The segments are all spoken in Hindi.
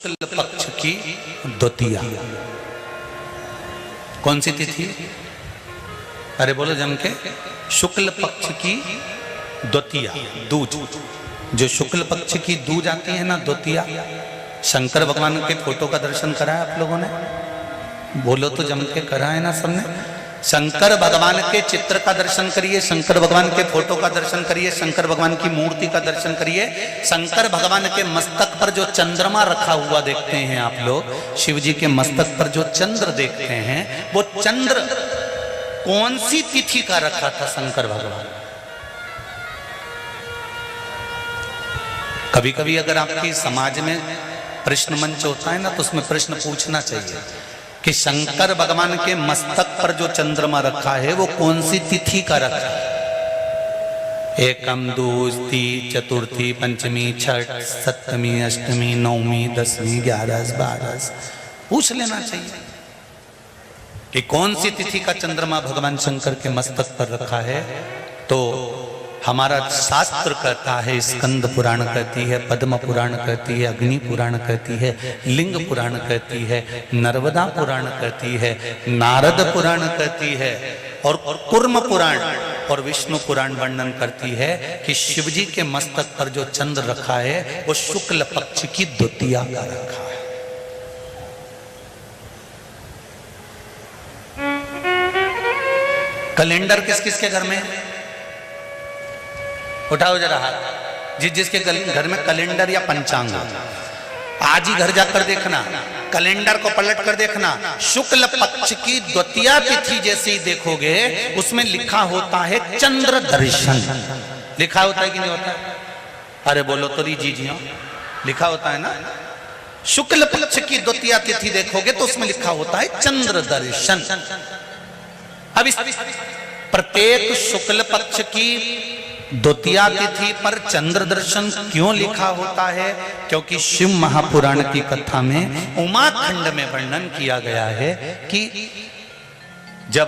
शुक्ल पक्ष की द्वितीया। कौन सी तिथि? अरे बोलो जम के। शुक्ल पक्ष की द्वितीया, दूज। जो शुक्ल पक्ष की दूज आती है ना, द्वितीया। शंकर भगवान के फोटो का दर्शन करा है आप लोगों ने? बोलो तो जम के करा है ना सबने? शंकर भगवान के चित्र का दर्शन करिए, शंकर भगवान के फोटो का दर्शन करिए, शंकर भगवान की मूर्ति का दर्शन करिए। शंकर भगवान के मस्तक पर जो चंद्रमा रखा हुआ देखते हैं आप लोग, शिव जी के मस्तक पर जो चंद्र देखते हैं, वो चंद्र कौन सी तिथि का रखा था शंकर भगवान? कभी कभी अगर आपकी समाज में प्रश्न मंच होता है ना, तो उसमें प्रश्न पूछना चाहिए कि शंकर भगवान के मस्तक पर जो चंद्रमा रखा है वो कौन सी तिथि का रखा है? एकम, दूज, चतुर्थी, पंचमी, छठ, सप्तमी, अष्टमी, नवमी, दसवीं, 11, 12 पूछ लेना चाहिए कि कौन सी तिथि का चंद्रमा भगवान शंकर के मस्तक पर रखा है। तो हमारा शास्त्र कहता है, स्कंद पुराण कहती है, पद्म पुराण कहती है, अग्नि पुराण कहती है, लिंग पुराण कहती है, नर्मदा पुराण कहती है, नारद पुराण कहती है, और कुर्म पुराण और विष्णु पुराण वर्णन करती है कि शिवजी के मस्तक पर जो चंद्र रखा है वो शुक्ल पक्ष की द्वितीया का रखा है। कैलेंडर किस किस के घर में? उठाओ जरा हाथ। जिसके घर में कैलेंडर या पंचांग, आज ही घर जाकर देखना, कैलेंडर को पलट कर देखना, शुक्ल पक्ष की द्वितीया तिथि जैसे ही देखोगे उसमें लिखा होता है चंद्र दर्शन। लिखा होता है कि नहीं होता? अरे बोलो तो जी जी, लिखा होता है ना। शुक्ल पक्ष की द्वितीया तिथि देखोगे तो उसमें लिखा होता है चंद्र दर्शन। अब इस प्रत्येक शुक्ल पक्ष की द्वितीया तिथि पर चंद्र दर्शन क्यों लिखा होता है? क्योंकि शिव महापुराण की कथा में उमाखंड में वर्णन किया गया है कि जब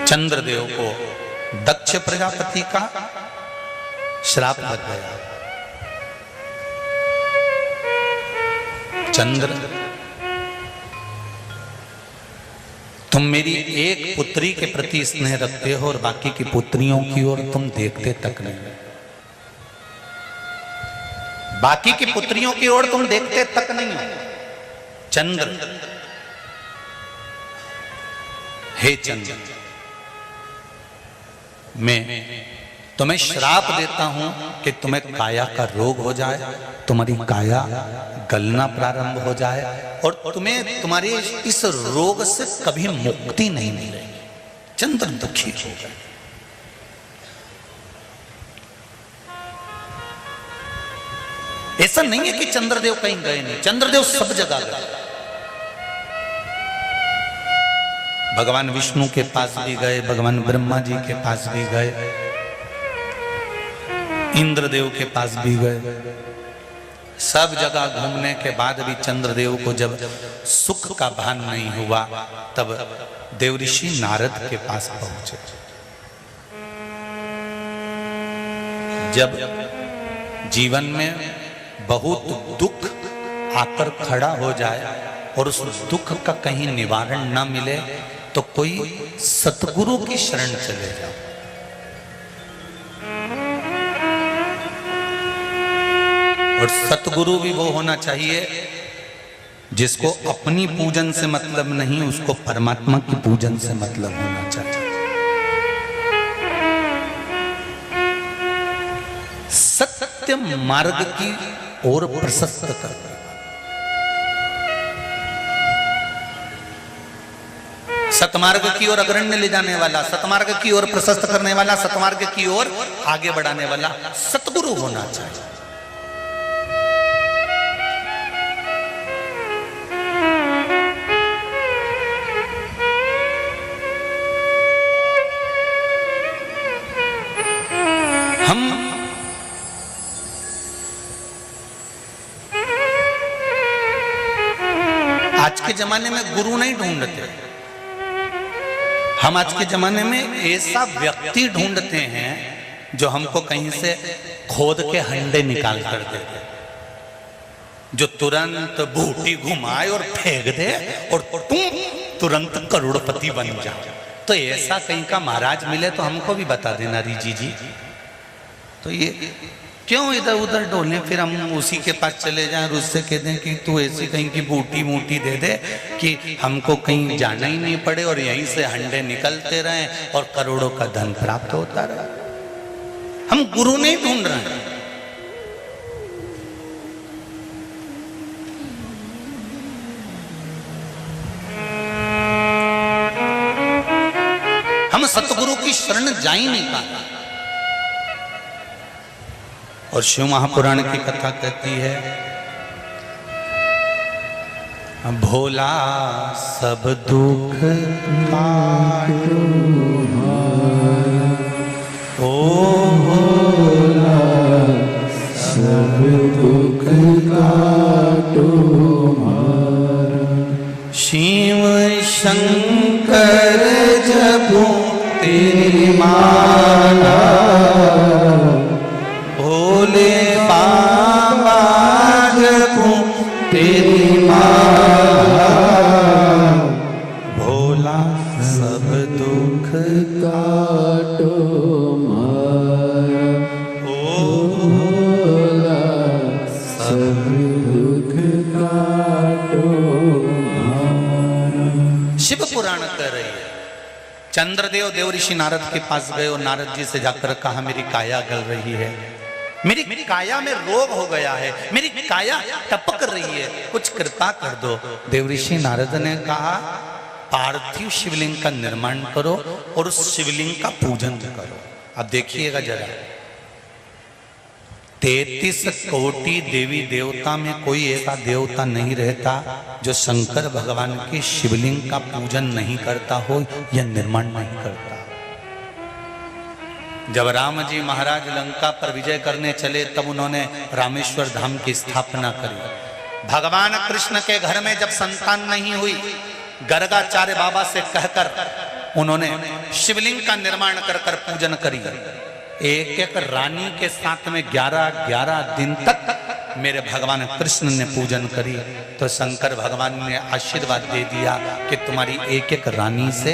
चंद्रदेव को दक्ष प्रजापति का श्राप लग गया, चंद्र तुम मेरी एक पुत्री के प्रति स्नेह रखते हो और बाकी की पुत्रियों की ओर तुम देखते तक नहीं, बाकी की पुत्रियों की ओर तुम देखते तक नहीं। चंद्र, हे चंद्र, मैं तुम्हें श्राप देता हूं कि तुम्हें काया का रोग हो जाए, तुम्हारी काया गलना प्रारंभ हो जाए और तुम्हें तुम्हारे इस रोग से कभी मुक्ति नहीं मिलेगी। चंद्र दुखी हो गए। ऐसा नहीं है कि चंद्रदेव कहीं गए नहीं, चंद्रदेव सब जगह गए। भगवान विष्णु के पास भी गए, भगवान ब्रह्मा जी के पास भी गए, इंद्रदेव के पास भी गए। सब जगह घूमने के बाद भी चंद्रदेव को जब सुख का भान नहीं हुआ, तब देवऋषि नारद के पास पहुंचे। जब जीवन में बहुत दुख आकर खड़ा हो जाए और उस दुख का कहीं निवारण न मिले तो कोई सतगुरु की शरण चले जाओ। और सतगुरु भी वो होना चाहिए जिसको अपनी पूजन से मतलब नहीं, उसको परमात्मा की पूजन से मतलब होना चाहिए। सत्य मार्ग की ओर प्रशस्त कर, सतमार्ग की ओर अग्रण्य ले जाने वाला, सतमार्ग की ओर प्रशस्त करने वाला, सतमार्ग की ओर आगे बढ़ाने वाला सतगुरु होना चाहिए। हम आज के जमाने में गुरु नहीं ढूंढते, हम आज के जमाने में ऐसा व्यक्ति ढूंढते हैं जो हमको कहीं से खोद के हंडे निकाल कर दे दे, जो तुरंत बूटी घुमाए और फेंक दे और तुम तुरंत करोड़पति बन जाओ। तो ऐसा कहीं का महाराज मिले तो हमको भी बता देना रिजी जी। तो ये क्यों इधर उधर डोले, फिर हम उसी के पास चले जाएं और उससे कह दें कि तू ऐसी कहीं की बूटी मूटी दे दे कि हमको कहीं जाना ही नहीं पड़े और यहीं से हंडे निकलते रहें और करोड़ों का धन प्राप्त होता रहे। हम गुरु नहीं ढूंढ रहे हैं, हम सतगुरु की शरण जा ही नहीं पाते। और शिव महापुराण की कथा कहती है, भोला सब दुख काटो, ओ भोला सब दुख काटो, शिव शंकर जपो तेरी माला, भोले बाबा जपो तेरी माला, भोला सब दुख काटो मारा, ओ भोला सब दुख काटो मारा। शिव पुराण कह रही है, चंद्रदेव देवऋषि नारद के पास गए और नारद जी से जाकर कहा मेरी काया गल रही है, मेरी काया में रोग हो गया है, मेरी काया टपक रही है, कुछ कृपा कर दो। देवऋषि नारद ने कहा पार्थिव शिवलिंग का निर्माण करो और उस शिवलिंग का पूजन करो। अब देखिएगा जरा, 33 कोटि देवी देवता में कोई ऐसा देवता नहीं रहता जो शंकर भगवान के शिवलिंग का पूजन नहीं करता हो या निर्माण नहीं करता। जब राम जी महाराज लंका पर विजय करने चले तब उन्होंने रामेश्वर धाम की स्थापना करी। भगवान कृष्ण के घर में जब संतान नहीं हुई, गर्गाचार्य बाबा से कहकर उन्होंने शिवलिंग का निर्माण कर कर पूजन करी। एक एक रानी के साथ में 11-11 दिन तक मेरे भगवान कृष्ण ने पूजन करी। तो शंकर भगवान ने आशीर्वाद दे दिया कि तुम्हारी एक एक रानी से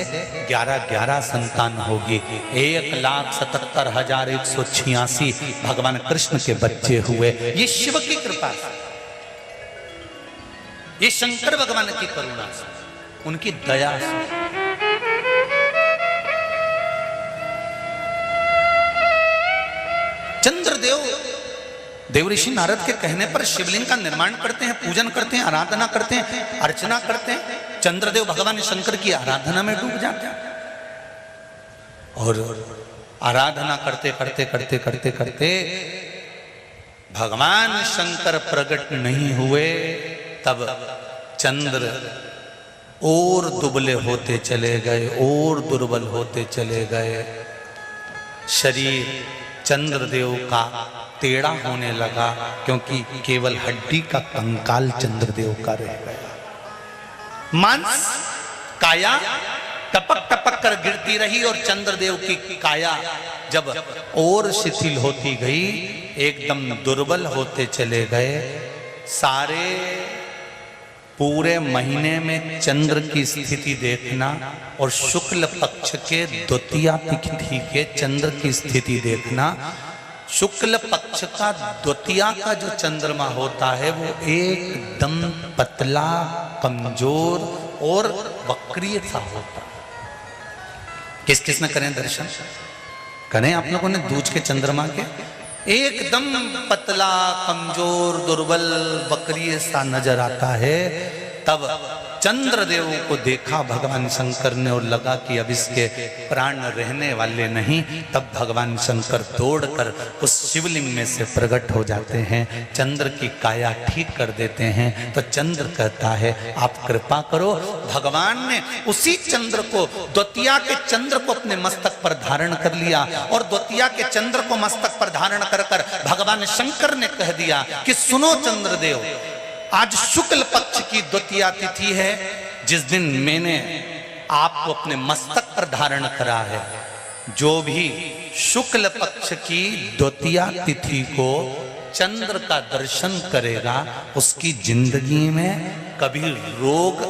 11-11 संतान होगी। 1,77,186 भगवान कृष्ण के बच्चे हुए। ये शिव की कृपा से, ये शंकर भगवान की करुणा से, उनकी दया से। चंद्रदेव देवऋषि नारद के कहने पर शिवलिंग का निर्माण करते हैं, पूजन करते हैं, आराधना करते हैं, अर्चना करते हैं। चंद्रदेव भगवान शंकर की आराधना में डूब जाते हैं और आराधना करते करते करते करते करते भगवान शंकर प्रकट नहीं हुए। तब चंद्र और दुबले होते चले गए और दुर्बल होते चले गए। शरीर चंद्रदेव का टेढ़ा होने लगा क्योंकि केवल हड्डी का कंकाल चंद्रदेव का रह गया। मांस काया टपक टपक कर गिरती रही और चंद्रदेव की काया जब और शिथिल होती गई, एकदम दुर्बल होते चले गए। सारे पूरे महीने में चंद्र की स्थिति देखना और शुक्ल पक्ष के द्वितीया तिथि के चंद्र की स्थिति देखना। शुक्ल पक्ष का द्वितीया का जो चंद्रमा होता है वो एकदम पतला, कमजोर और वक्रीय सा होता है। किस किस ने करें दर्शन? करें आप लोगों ने दूज के चंद्रमा के? एकदम पतला, कमजोर, दुर्बल, वक्रीय सा नजर आता है। तब चंद्रदेव को देखा भगवान शंकर ने और लगा कि अब इसके प्राण रहने वाले नहीं। तब भगवान शंकर दौड़कर उस शिवलिंग में से प्रकट हो जाते हैं, चंद्र की काया ठीक कर देते हैं। तो चंद्र कहता है आप कृपा करो। भगवान ने उसी चंद्र को, द्वितीया के चंद्र को अपने मस्तक पर धारण कर लिया और द्वितीया के चंद्र को मस्तक पर धारण कर कर भगवान शंकर ने कह दिया कि सुनो चंद्रदेव, आज शुक्ल पक्ष की द्वितीया तिथि है, जिस दिन मैंने आपको अपने मस्तक पर धारण करा है। जो भी शुक्ल पक्ष की द्वितीया तिथि को चंद्र का दर्शन करेगा उसकी जिंदगी में कभी रोग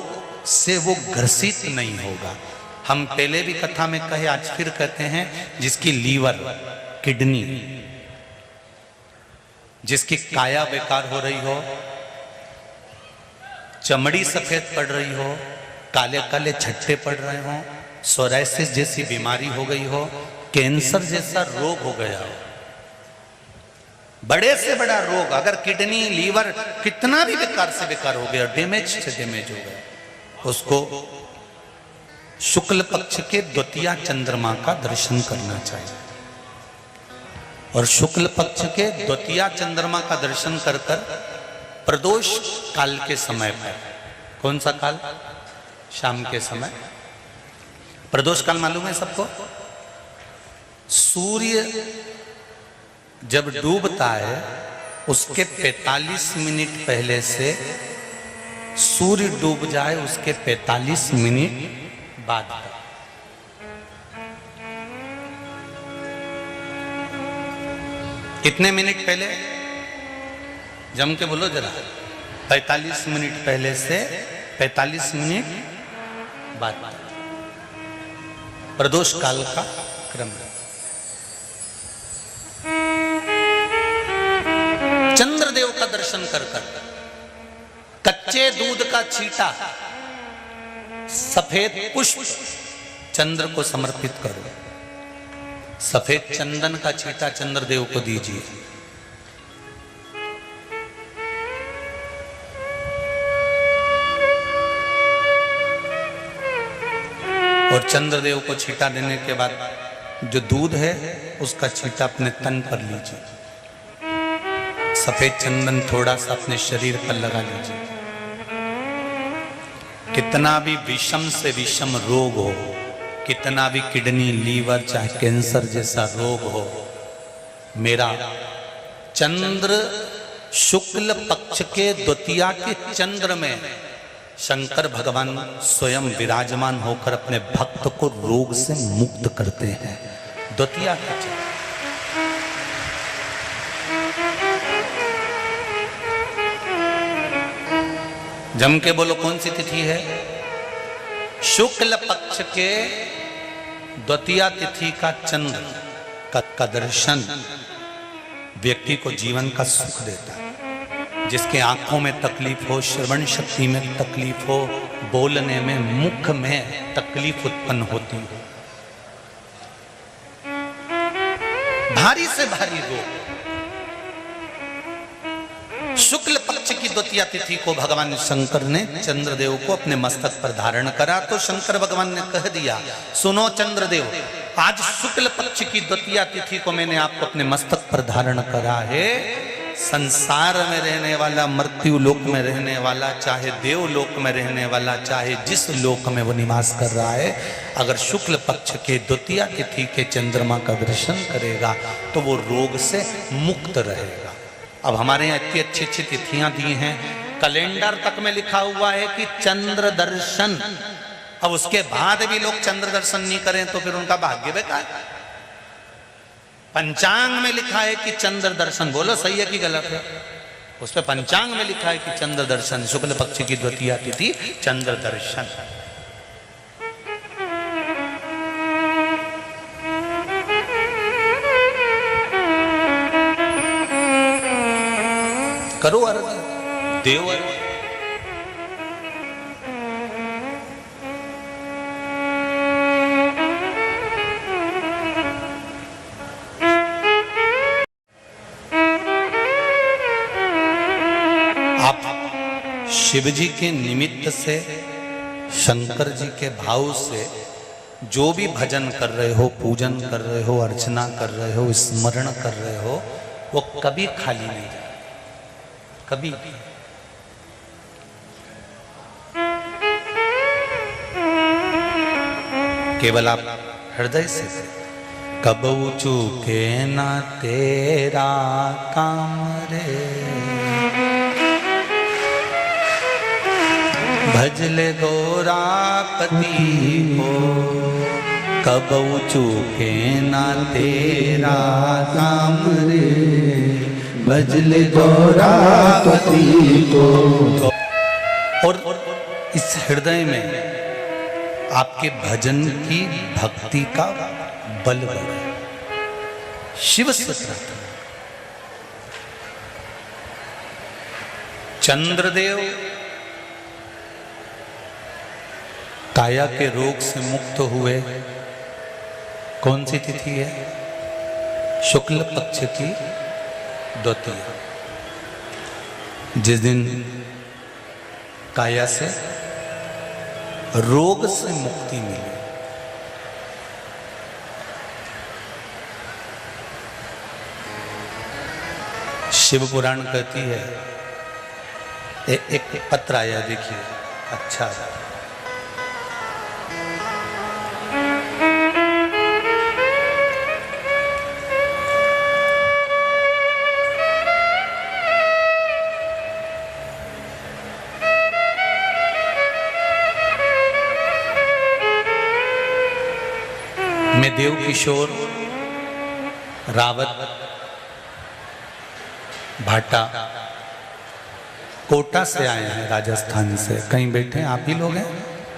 से वो ग्रसित नहीं होगा। हम पहले भी कथा में कहे, आज फिर कहते हैं, जिसकी लीवर, किडनी, जिसकी काया बेकार हो रही हो, चमड़ी सफेद पड़ रही हो, काले काले छट्टे पड़ रहे हो, सोराइसिस जैसी बीमारी हो गई हो, कैंसर जैसा रोग हो गया हो, बड़े से बड़ा रोग, अगर किडनी, लीवर कितना भी बेकार से बेकार हो गया, डैमेज से डैमेज हो गया, उसको शुक्ल पक्ष के द्वितीया चंद्रमा का दर्शन करना चाहिए। और शुक्ल पक्ष के द्वितीया चंद्रमा का दर्शन कर कर प्रदोष काल के समय पर, कौन सा काल? शाम के समय। प्रदोष काल मालूम है सबको? सूर्य जब डूबता है उसके 45 मिनट पहले से सूर्य डूब जाए उसके 45 मिनट बाद। कितने मिनट पहले? जम के बोलो जरा। 45 मिनट पहले से 45 मिनट बाद प्रदोष काल का क्रम। चंद्रदेव का दर्शन कर कर कच्चे दूध का छींटा, सफेद पुष्प चंद्र को समर्पित करो। सफेद चंदन का छींटा चंद्रदेव को दीजिए। और चंद्रदेव को छींटा देने के बाद जो दूध है उसका छींटा अपने तन पर लीजिए। सफेद चंदन थोड़ा सा अपने शरीर पर लगा लीजिए। कितना भी विषम से विषम रोग हो, कितना भी किडनी, लीवर, चाहे कैंसर जैसा रोग हो, मेरा चंद्र शुक्ल पक्ष के द्वितीया के चंद्र में शंकर भगवान स्वयं विराजमान होकर अपने भक्त को रोग से मुक्त करते हैं। द्वितीया का चंद्र। जम के बोलो कौन सी तिथि है? शुक्ल पक्ष के द्वितीया तिथि का चंद्र का दर्शन व्यक्ति को जीवन का सुख देता है। जिसके आंखों में तकलीफ हो, श्रवण शक्ति में तकलीफ हो, बोलने में, मुख में तकलीफ उत्पन्न होती हो, भारी से भारी रोग, शुक्ल पक्ष की द्वितीया तिथि को भगवान शंकर ने चंद्रदेव को अपने मस्तक पर धारण करा। तो शंकर भगवान ने कह दिया, सुनो चंद्रदेव, आज शुक्ल पक्ष की द्वितीया तिथि को मैंने आपको अपने मस्तक पर धारण करा है। संसार में रहने वाला, मृत्यु लोक में रहने वाला, चाहे देवलोक में रहने वाला, चाहे जिस लोक में वो निवास कर रहा है, अगर शुक्ल पक्ष के द्वितीया तिथि के चंद्रमा का दर्शन करेगा तो वो रोग से मुक्त रहेगा। अब हमारे यहाँ इतनी अच्छी अच्छी तिथियां दी हैं, कैलेंडर तक में लिखा हुआ है कि चंद्र दर्शन। अब उसके बाद भी लोग चंद्र दर्शन नहीं करें तो फिर उनका भाग्य बेकार। पंचांग में लिखा है कि चंद्र दर्शन, बोलो सही है कि गलत है? उस पे पंचांग में लिखा है कि चंद्र दर्शन, शुक्ल पक्ष की द्वितीया तिथि चंद्र दर्शन। करो अर्घ, देव अर्घ। आप शिव जी के निमित्त से, शंकर जी के भाव से जो भी भजन कर रहे हो, पूजन कर रहे हो, अर्चना कर रहे हो, स्मरण कर रहे हो, वो कभी खाली नहीं जाए, कभी भी। केवल आप हृदय से, कबू चूके ना तेरा काम रे भजले गौरापति को, कब चूके ना तेरा काम रे, भजले गौरापति को। और इस हृदय में आपके भजन की भक्ति का बल बढ़े। शिव से प्रार्थना। चंद्रदेव काया के रोग से मुक्त हुए। कौन सी तिथि है? शुक्ल पक्ष की द्वितीय, जिस दिन काया से रोग से मुक्ति मिली। शिव पुराण कहती है, एक पत्र आया, देखिए अच्छा। मैं देव किशोर रावत भाटा कोटा से आए हैं, राजस्थान से। कहीं बैठे हैं आप ही लोग हैं?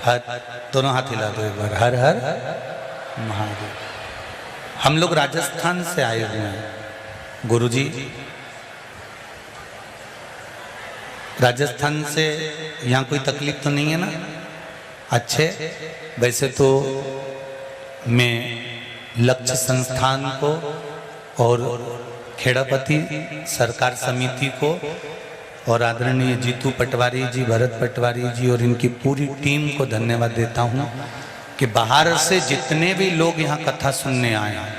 हर दोनों हाथ हिला दो एक बार। हर हर महादेव। हम लोग राजस्थान से आए हुए हैं गुरुजी। राजस्थान से यहाँ कोई तकलीफ तो नहीं है ना? अच्छे। वैसे तो मैं लक्ष्य संस्थान को और खेड़ापति सरकार समिति को और आदरणीय जीतू पटवारी जी, भरत पटवारी जी और इनकी पूरी टीम को धन्यवाद देता हूं कि बाहर से जितने भी लोग यहाँ कथा सुनने आए हैं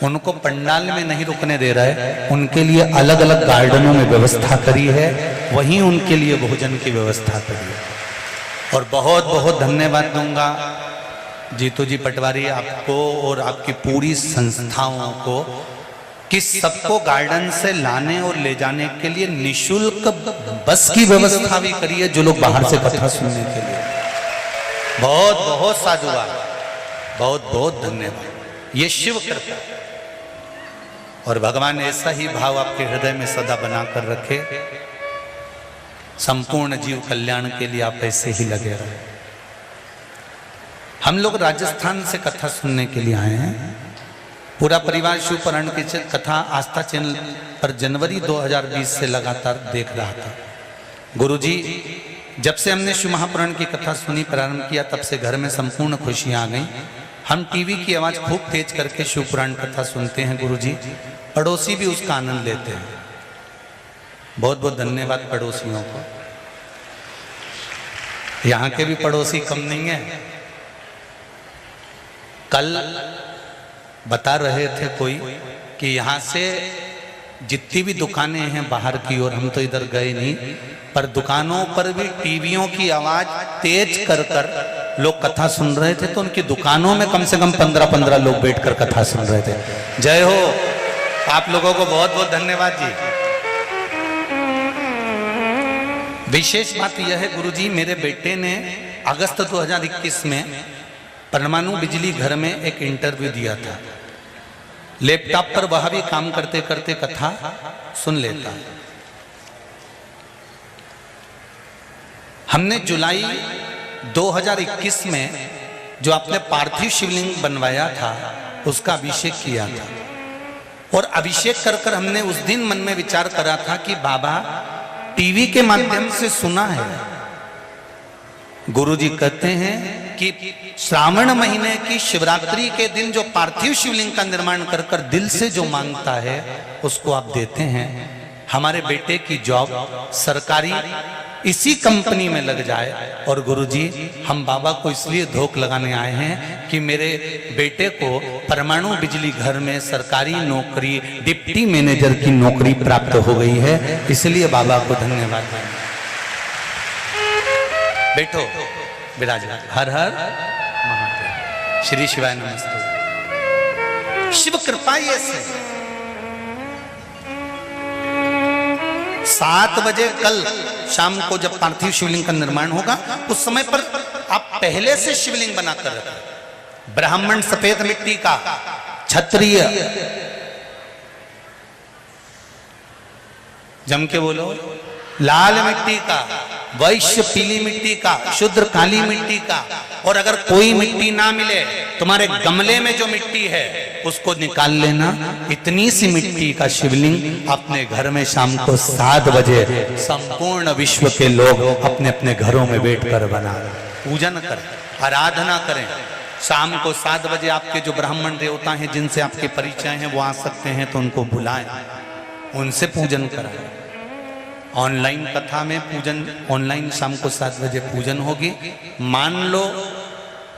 उनको पंडाल में नहीं रुकने दे रहा है, उनके लिए अलग अलग गार्डनों में व्यवस्था करी है, वहीं उनके लिए भोजन की व्यवस्था करी है। और बहुत बहुत धन्यवाद दूंगा जीतू जी पटवारी आपको और आपकी पूरी संस्थाओं को कि सबको गार्डन से लाने और ले जाने के लिए निशुल्क बस की व्यवस्था भी करी है, जो लोग बाहर से कथा सुनने के लिए। बहुत बहुत साधुवाद, बहुत बहुत धन्यवाद। ये शिव कृपा और भगवान ऐसा ही भाव आपके हृदय में सदा बनाकर रखे। संपूर्ण जीव कल्याण के लिए आप ऐसे ही लगे रहे। हम लोग राजस्थान से कथा सुनने के लिए आए हैं। पूरा परिवार शिव पुराण की कथा आस्था चैनल पर जनवरी 2020 से लगातार देख रहा था। गुरुजी, जब से हमने शिव महापुराण की कथा सुनी प्रारंभ किया, तब से घर में संपूर्ण खुशियां आ गई। हम टीवी की आवाज खूब तेज करके शिव पुराण कथा सुनते हैं गुरुजी, पड़ोसी भी उसका आनंद लेते हैं। बहुत बहुत धन्यवाद पड़ोसियों को। यहाँ के भी पड़ोसी कम नहीं है। कल बता रहे थे कोई कि यहाँ से जितनी भी दुकानें हैं बाहर की ओर, हम तो इधर गए नहीं, पर दुकानों पर भी टीवियों की आवाज तेज कर कर लोग कथा सुन रहे थे। तो उनकी दुकानों में कम से कम 15-15 लोग बैठकर कथा सुन रहे थे। जय हो आप लोगों को, बहुत बहुत धन्यवाद जी। विशेष बात यह है गुरुजी, मेरे बेटे ने अगस्त 2021 में परमाणु बिजली घर में एक इंटरव्यू दिया था। लैपटॉप पर वह भी काम करते करते कथा सुन लेता। हमने जुलाई 2021 में जो आपने पार्थिव शिवलिंग बनवाया था उसका अभिषेक किया था। और अभिषेक कर कर हमने उस दिन मन में विचार करा था कि बाबा टीवी के माध्यम से सुना है। गुरुजी कहते हैं कि श्रावण महीने की शिवरात्रि के दिन जो पार्थिव शिवलिंग का निर्माण कर कर दिल से जो मांगता है उसको आप देते हैं। हमारे बेटे की जॉब सरकारी इसी कंपनी में लग जाए। और गुरुजी, हम बाबा को इसलिए धोख लगाने आए हैं कि मेरे बेटे को परमाणु बिजली घर में सरकारी नौकरी, डिप्टी मैनेजर की नौकरी प्राप्त हो गई है, इसलिए बाबा को धन्यवाद। बैठो विराजमान। हर हर महादेव। श्री शिवाय शिव कृपा ये से 7 बजे कल शाम को जब पार्थिव शिवलिंग का निर्माण होगा, उस समय पर आप पहले से शिवलिंग बनाकर रखें। ब्राह्मण सफेद मिट्टी का, क्षत्रिय जम के बोलो लाल मिट्टी का, वैश्य पीली मिट्टी का, शूद्र काली मिट्टी का। और अगर कोई मिट्टी ना मिले, तुम्हारे गमले में जो मिट्टी है उसको निकाल लेना। इतनी सी मिट्टी का शिवलिंग अपने घर में शाम को 7 बजे संपूर्ण विश्व के लोग अपने अपने घरों में बैठकर बना पूजन करें, आराधना करें। शाम को 7 बजे आपके जो ब्राह्मण देवता हैं जिनसे आपके परिचय हैं वो आ सकते हैं तो उनको बुलाएं, उनसे पूजन कराएं। ऑनलाइन कथा में पूजन, ऑनलाइन शाम को 7 बजे पूजन होगी। मान लो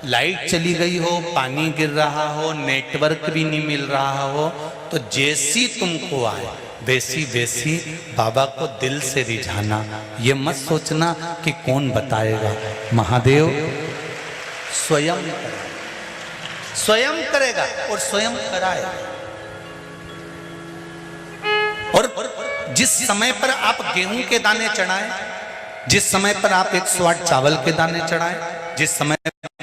लाइट चली गई हो, पानी गिर रहा हो, नेटवर्क भी नहीं मिल रहा हो, तो जैसी तुमको आए वैसी वैसी बाबा को दिल से रिझाना। ये मत सोचना कि कौन बताएगा, महादेव स्वयं करेगा, स्वयं करेगा और स्वयं कराएगा। और जिस समय पर आप गेहूं के दाने चढ़ाएं, जिस समय पर आप 108 चावल के दाने चढ़ाएं, जिस समय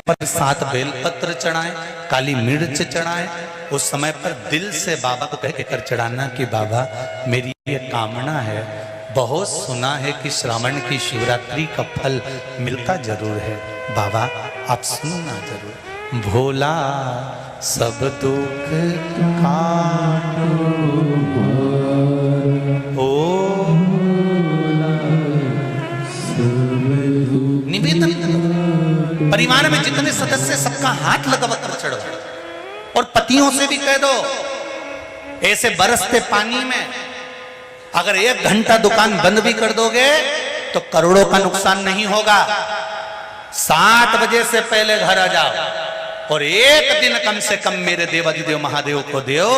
पर 7 बेलपत्र चढ़ाएं, काली मिर्च चढ़ाएं, उस समय पर दिल से बाबा को कह कर चढ़ाना कि बाबा मेरी ये कामना है। बहुत सुना है कि श्रावण की शिवरात्रि का फल मिलता जरूर है, बाबा आप सुनना जरूर। भोला सब दुख काटो, निवेदन परिवार में जितने सदस्य सबका हाथ लगा कर चढ़ो। और पतियों से भी कह दो, ऐसे बरसते पानी में अगर 1 घंटा दुकान बंद भी कर दोगे तो करोड़ों का नुकसान नहीं होगा। 7 बजे से पहले घर आ जाओ और एक दिन कम से कम मेरे देवाधिदेव महादेव को दो।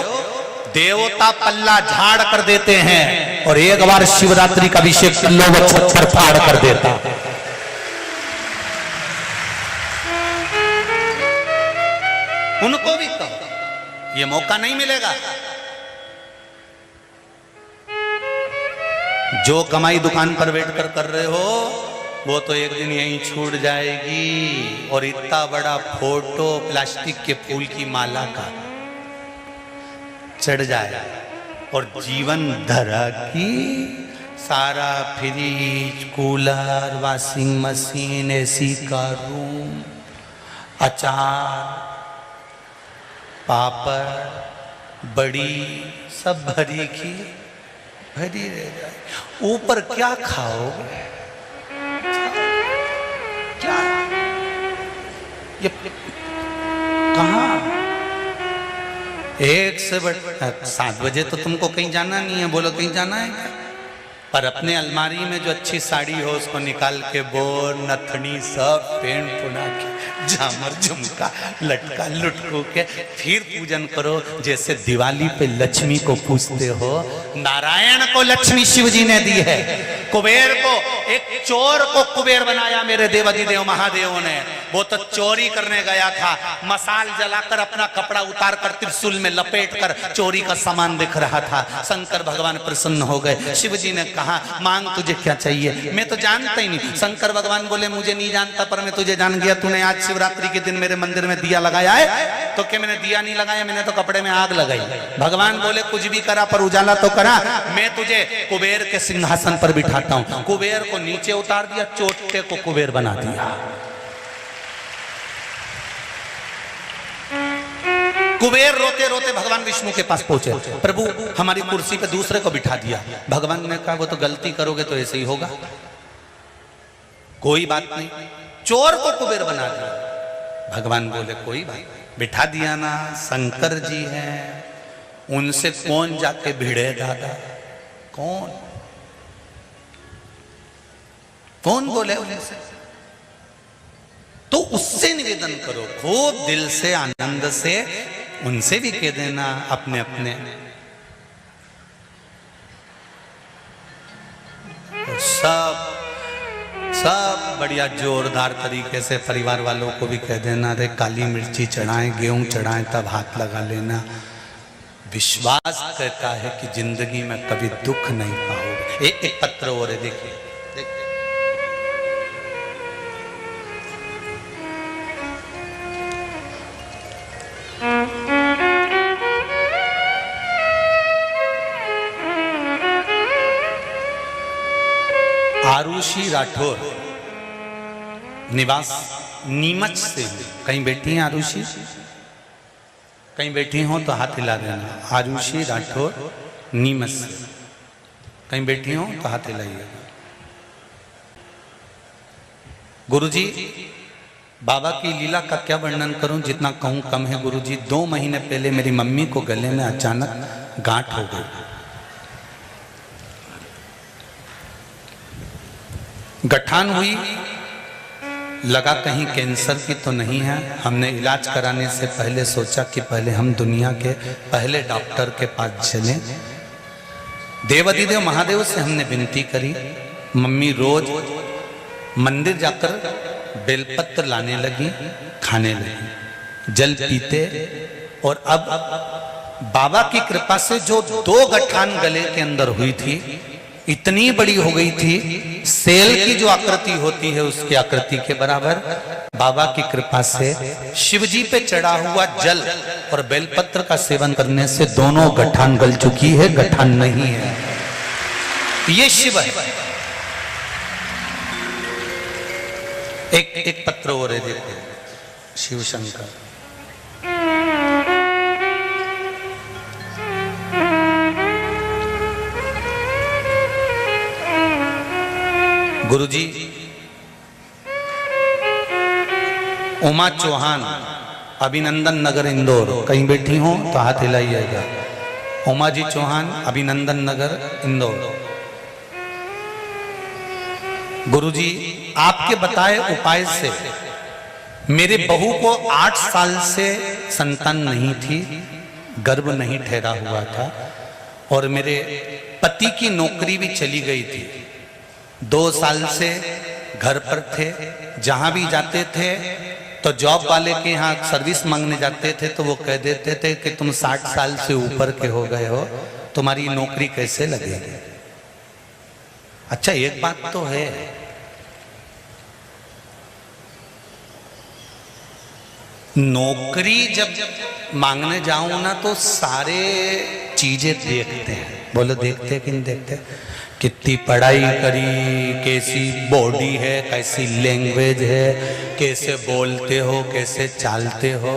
देवता पल्ला झाड़ कर देते हैं और एक बार शिवरात्रि का अभिषेक लोग छप्पर फाड़ कर देते हैं। उनको भी कहो, ये मौका नहीं मिलेगा। जो कमाई दुकान पर बैठकर कर रहे हो वो तो एक दिन यहीं छूट जाएगी। और इतना बड़ा फोटो प्लास्टिक के फूल की माला का चढ़ जाए और जीवन धरा की सारा fridge, cooler, washing machine, AC का रूम, अचार, पापड़, बड़ी सब भरी की भरी रह जाए। ऊपर क्या खाओगे? क्या ये कहाँ? 1 से 7 बजे तो तुमको कहीं जाना नहीं है, बोलो कहीं जाना है क्या? पर अपने अलमारी में जो अच्छी साड़ी हो उसको निकाल के बोर, नथनी सब पेंट पुना के, झामर झुमका लटका लुटको के फिर पूजन करो। जैसे दिवाली पे लक्ष्मी को पूजते हो, नारायण को लक्ष्मी शिव जी ने दी है, कुबेर को, एक चोर को कुबेर बनाया मेरे देवाधिदेव महादेव ने। वो तो चोरी करने गया था, मसाल जलाकर अपना कपड़ा उतार कर त्रिशूल में लपेट कर चोरी का सामान दिख रहा था। शंकर भगवान प्रसन्न हो गए। शिव जी ने कहा मांग तुझे क्या चाहिए? मैं तो जानता ही नहीं। शंकर भगवान बोले मुझे नहीं जानता पर मैं तुझे जान गया। तूने आज शिवरात्रि के दिन मेरे मंदिर में दिया लगाया है? तो क्या मैंने दिया नहीं लगाया, मैंने तो कपड़े में आग लगाई। भगवान बोले कुछ भी करा पर उजाला तो करा। मैं तुझे कुबेर के सिंहासन पर बिठाता हूं। कुबेर को नीचे उतार दिया, चोटे को कुबेर बना दिया। कुबेर रोते रोते भगवान विष्णु के पास पहुंचे, प्रभु हमारी कुर्सी पे दूसरे को बिठा दिया। भगवान ने कहा वो तो गलती करोगे तो ऐसे ही होगा, कोई बात नहीं। चोर को कुबेर बना दिया। भगवान बोले कोई बात, बिठा दिया ना, शंकर जी हैं, उनसे कौन जाके भिड़े दादा? कौन कौन बोले उनसे? तो उससे निवेदन करो खूब दिल से, आनंद से। उनसे भी कह देना अपने अपने। तो सब बढ़िया जोरदार तरीके से परिवार वालों को भी कह देना, अरे काली मिर्ची चढ़ाएं, गेहूं चढ़ाएं, तब हाथ लगा लेना। विश्वास कहता है कि जिंदगी में कभी दुख नहीं पाओगे। एक पत्र और है, देखिए देखिए। आरुषि राठौर, निवास नीमच से। कहीं बैठी हैं आरुषि? कहीं बैठी हो तो हाथ हिला देना। आरुषि राठौर, नीमच से। कहीं बैठी हो तो हाथ हिलाइएगा। गुरुजी, बाबा की लीला का क्या वर्णन करूं, जितना कहूं कम है। गुरुजी, 2 महीने पहले मेरी मम्मी को गले में अचानक गांठ हो गई। गठान हुई, लगा कहीं कैंसर की तो नहीं है। हमने इलाज कराने से पहले सोचा कि पहले हम दुनिया के पहले डॉक्टर के पास चलें। देवाधिदेव महादेव से हमने विनती करी। मम्मी रोज मंदिर जाकर बेलपत्र लाने लगी, खाने लगी, जल पीते। और अब बाबा की कृपा से जो 2 गठान गले के अंदर हुई थी, इतनी बड़ी हो गई थी, सेल की जो आकृति होती है उसकी आकृति के बराबर। बाबा की कृपा से शिवजी पे चढ़ा हुआ जल और बेलपत्र का सेवन करने से दोनों गठान गल चुकी है, गठान नहीं है। ये शिव है। एक पत्र और है, देखो, शिव शंकर। गुरुजी, उमा चौहान, अभिनंदन नगर, इंदौर। कहीं बैठी हो तो हाथ हिलाइएगा। उमा जी चौहान, अभिनंदन नगर, इंदौर। गुरुजी, आपके बताए उपाय से मेरे बहू को 8 साल से संतान नहीं थी, गर्भ नहीं ठहरा हुआ था, और मेरे पति की नौकरी भी चली गई थी। 2 साल से घर पर थे। जहां भी जाते थे तो जॉब वाले के यहाँ सर्विस मांगने जाते थे तो वो कह देते थे कि तुम 60 साल से ऊपर के हो गए हो, तुम्हारी नौकरी कैसे लगेगी। अच्छा, एक बात तो है, नौकरी जब मांगने जाऊं ना तो सारे चीजें देखते हैं। बोलो, देखते कि नहीं देखते? कितनी पढ़ाई करी, कैसी बॉडी है, कैसी लैंग्वेज है, कैसे बोलते हो, कैसे चालते हो।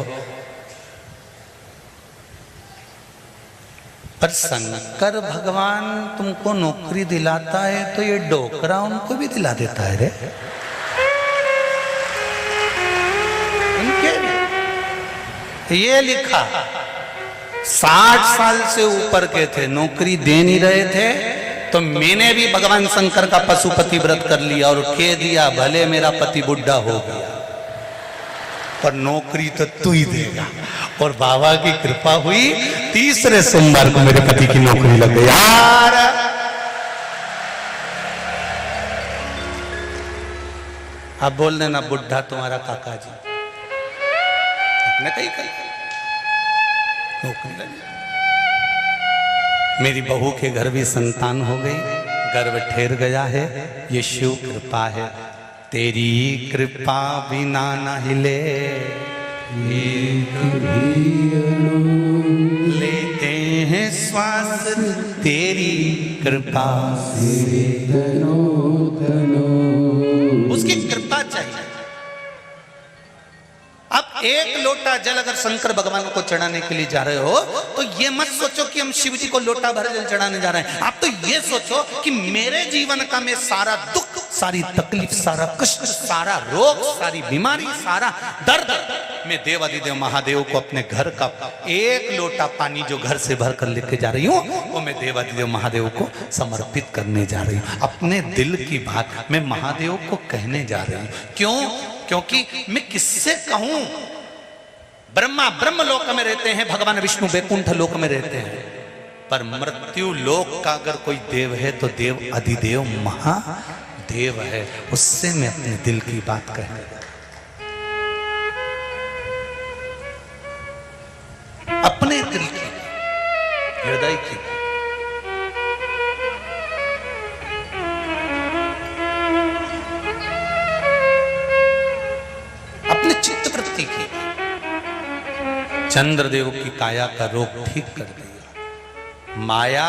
पर शंकर भगवान तुमको नौकरी दिलाता है तो ये डोकरा उनको भी दिला देता है रे। ये लिखा 60 साल से ऊपर के थे, नौकरी दे नहीं रहे थे, तो मैंने भी भगवान शंकर का पशुपति व्रत कर लिया और कह दिया भले मेरा पति बुढ़ा हो गया पर नौकरी तो तू ही देगा। और बाबा की कृपा हुई, तीसरे सोमवार को मेरे पति की नौकरी लग गई। यार, अब बोल देना बुढ़ा तुम्हारा काका जी, कहीं नौकरी लगी। मेरी बहू के घर भी संतान हो गई, गर्भ ठहर गया है। ये शिव कृपा है। तेरी कृपा बिना न हिले लेते हैं श्वास, तेरी कृपा से उसकी कृपा चाहिए। अब 1 लोटा जल अगर शंकर भगवान को चढ़ाने के लिए जा रहे हो तो ये मत सोचो कि हम शिव जी को लोटा भर जल चढ़ाने जा रहे हैं। आप तो ये सोचो कि मेरे जीवन का मैं सारा दुख, सारी तकलीफ, सारा कष्ट, सारा रोग, सारी बीमारी, सारा दर्द मैं देवाधिदेव महादेव को अपने घर का 1 लोटा पानी जो घर से भर कर लेके जा रही हूँ वो मैं देवाधिदेव महादेव को समर्पित करने जा रही हूँ। अपने दिल की बात मैं महादेव को कहने जा रही हूँ। क्यों? क्योंकि मैं किससे कहूं? ब्रह्मा ब्रह्म लोक में रहते हैं, भगवान विष्णु वैकुंठ लोक में रहते हैं, पर मृत्यु लोक का अगर कोई देव है तो देव अधिदेव महादेव है। उससे मैं अपने दिल की बात कहने जा रहा हूं, अपने दिल की, हृदय की। चंद्रदेव की काया का रोग ठीक कर दिया। माया,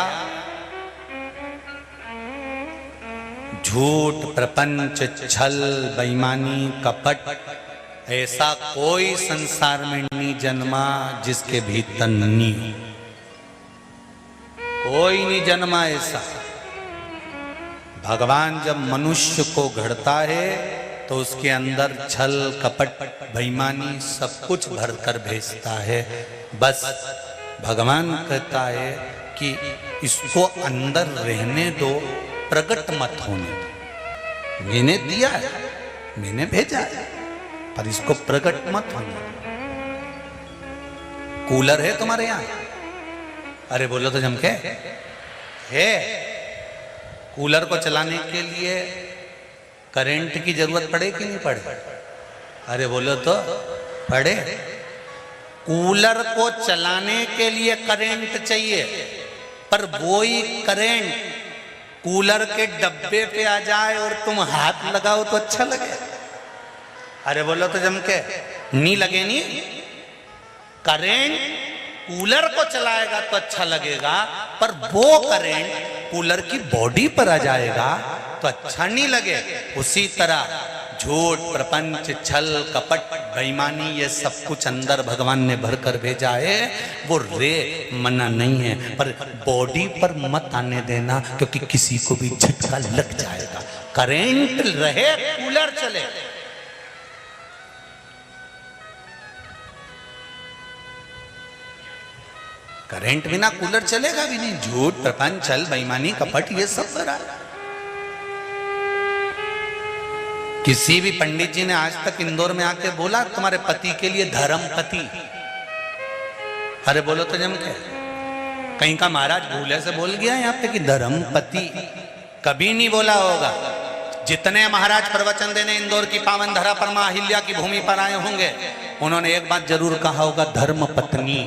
झूठ, प्रपंच, छल, बेईमानी, कपट, ऐसा कोई संसार में नहीं जन्मा जिसके भीतर नहीं हो। कोई नहीं जन्मा ऐसा। भगवान जब मनुष्य को गढ़ता है तो उसके अंदर छल, कपट, बेईमानी सब कुछ भरकर भेजता है। बस भगवान कहता है कि इसको अंदर रहने दो, प्रकट मत होने दो। मैंने दिया है, मैंने भेजा है, पर इसको प्रकट मत होने दो। कूलर है तुम्हारे यहां? अरे बोलो तो जमके है। कूलर को चलाने के लिए करंट की जरूरत पड़े कि नहीं पड़े? अरे बोलो तो पड़े। कूलर को चलाने के लिए करंट चाहिए, पर वही करंट कूलर के डब्बे पे आ जाए और तुम हाथ लगाओ तो अच्छा लगे? अरे बोलो तो जमके नहीं लगे। नहीं, करंट कूलर को चलाएगा तो अच्छा लगेगा, पर वो करंट कूलर की बॉडी पर आ जाएगा तो अच्छा नहीं लगे। उसी तरह झूठ, प्रपंच, छल, कपट, बेईमानी, ये सब कुछ अंदर भगवान ने भर कर भेजा है। वो रे मना नहीं है, पर बॉडी पर मत आने देना, क्योंकि किसी को भी झटका लग जाएगा। करंट रहे, कूलर चले। करंट बिना कूलर चलेगा भी नहीं। झूठ, प्रपंच, छल, बेईमानी, कपट, ये सब भरा है। किसी भी पंडित जी ने आज तक इंदौर में आके बोला तुम्हारे पति के लिए धर्म पति? अरे बोलो तो जम के। कहीं का महाराज भूले से बोल गया यहाँ पे कि धर्म पति? कभी नहीं बोला होगा। जितने महाराज प्रवचन देने इंदौर की पावन धरा पर मां अहिल्या की भूमि पर आए होंगे, उन्होंने एक बात जरूर कहा होगा, धर्म पत्नी।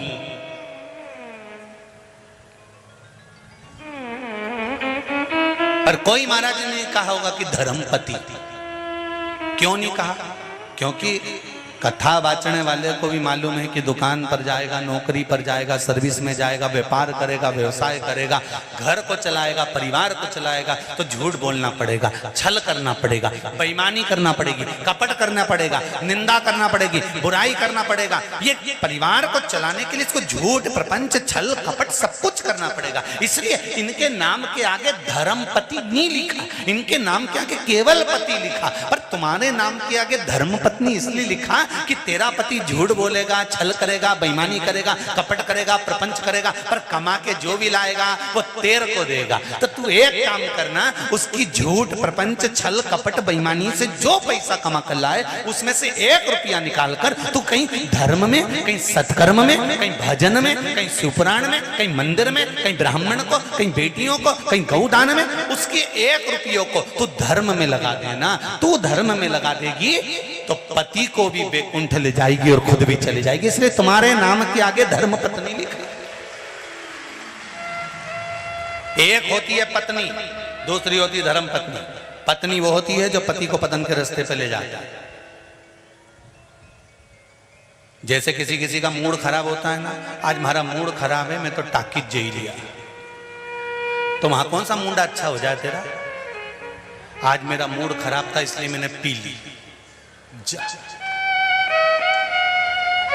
पर कोई महाराज ने नहीं कहा होगा कि धर्म पति। क्यों नहीं कहा? क्योंकि कथा बाचने वाले को भी मालूम है कि दुकान पर जाएगा, नौकरी पर जाएगा, सर्विस में जाएगा, व्यापार करेगा, व्यवसाय करेगा, घर को चलाएगा, परिवार को चलाएगा, तो झूठ बोलना पड़ेगा, छल करना पड़ेगा, बेईमानी करना पड़ेगी, कपट करना पड़ेगा, निंदा करना पड़ेगी, बुराई करना पड़ेगा। ये परिवार को चलाने के लिए इसको झूठ, प्रपंच, छल, कपट सब कुछ करना पड़ेगा। इसलिए इनके नाम के आगे धर्मपति नहीं लिखा, इनके नाम के आगे केवल पति लिखा। पर तुम्हारे नाम के आगे धर्मपत्नी इसलिए लिखा कि तेरा पति झूठ बोलेगा, छल करेगा, बेईमानी करेगा, कपट करेगा, प्रपंच करेगा, पर कमा के जो भी लाएगा वो तेरे को देगा। तो तू एक काम करना, उसकी झूठ, प्रपंच, छल, कपट, बेईमानी से जो पैसा कमा कर लाए, उसमें से 1 रुपया निकाल कर तू कहीं धर्म में, कहीं सत्कर्म में, कहीं भजन में, कहीं शिवपुराण में, कहीं मंदिर में, कहीं ब्राह्मण को, कहीं बेटियों को, कहीं गौदान में, उसके 1 रुपये को तू धर्म में लगा देना। तू धर्म में लगा देगी तो पति को भी बेकुंठ ले जाएगी और खुद भी चली जाएगी। इसलिए तुम्हारे नाम के आगे धर्म पत्नी लिखी। एक होती है पत्नी, दूसरी होती है धर्म पत्नी। पत्नी वो होती है जो पति को पतन के रास्ते पे ले जाता है। जैसे किसी किसी का मूड खराब होता है ना, आज हमारा मूड खराब है, मैं तो टाकिज जे ही लिया, तो वहां कौन सा मूड अच्छा हो जाए तेरा? आज मेरा मूड खराब था इसलिए मैंने पी ली।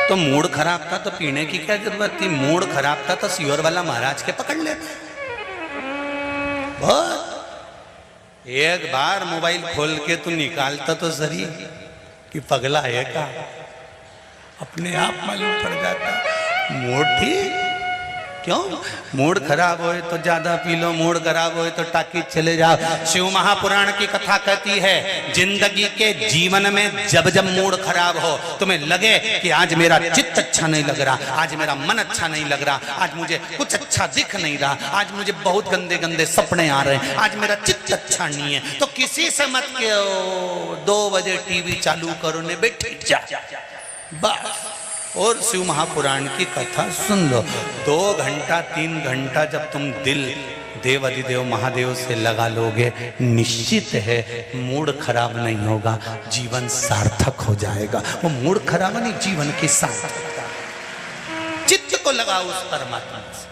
तो मूड खराब था तो पीने की क्या जरूरत थी? मूड खराब था तो सियोर वाला महाराज के पकड़ लेते। बहुत एक बार मोबाइल खोल के तू निकालता तो सही कि पगला है का, अपने आप मालूम पड़ जाता। मूड ठीक क्यों? मूड खराब होए तो ज्यादा पी लो, मूड खराब होए तो टाकी चले जाओ। शिव महापुराण की कथा कहती है, जिंदगी के जीवन में जब जब मूड खराब हो, तुम्हें लगे कि आज मेरा चित्त अच्छा नहीं लग रहा, आज मेरा मन अच्छा नहीं लग रहा, आज मुझे कुछ अच्छा दिख नहीं रहा, आज मुझे बहुत गंदे गंदे सपने आ रहे हैं, आज मेरा चित्त अच्छा नहीं है, तो किसी से मत कहो 2 बजे टीवी चालू करो ने बैठ जा, बस और शिव महापुराण की कथा सुन लो। 2 घंटा 3 घंटा जब तुम दिल देव अधिदेव महादेव से लगा लोगे, निश्चित है मूड खराब नहीं होगा, जीवन सार्थक हो जाएगा। वो मूड खराब नहीं, जीवन की सार्थकता। चित्त को लगाओ उस परमात्मा से।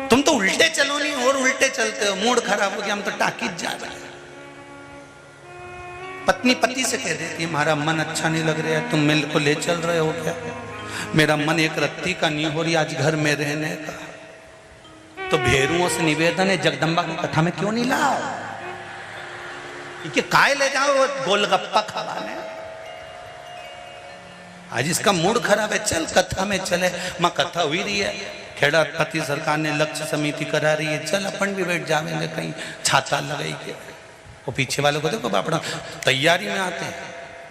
तुम तो उल्टे चलो नहीं और उल्टे चलते हो, मूड खराब हो गया, हम तो टाकीज जा रहे हैं। पत्नी पति से कह देती है हमारा मन अच्छा नहीं लग रहा है, तुम मिल को ले चल रहे हो क्या? मेरा मन एक रत्ती का नहीं हो रही आज घर में रहने का। तो भेरुओं से निवेदन है जगदम्बा की कथा में क्यों नहीं लाओ, कि काय ले जाओ गोलगप्पा खवाने। आज इसका मूड खराब है, चल कथा में चले। माँ कथा हुई रही है, खेड़ा पति सरकार ने लक्ष्य समिति करा रही है, चल अपन भी बैठ जावेंगे कहीं छाता लगाई के। वो पीछे वालों को देखो अपना तैयारी में आते हैं,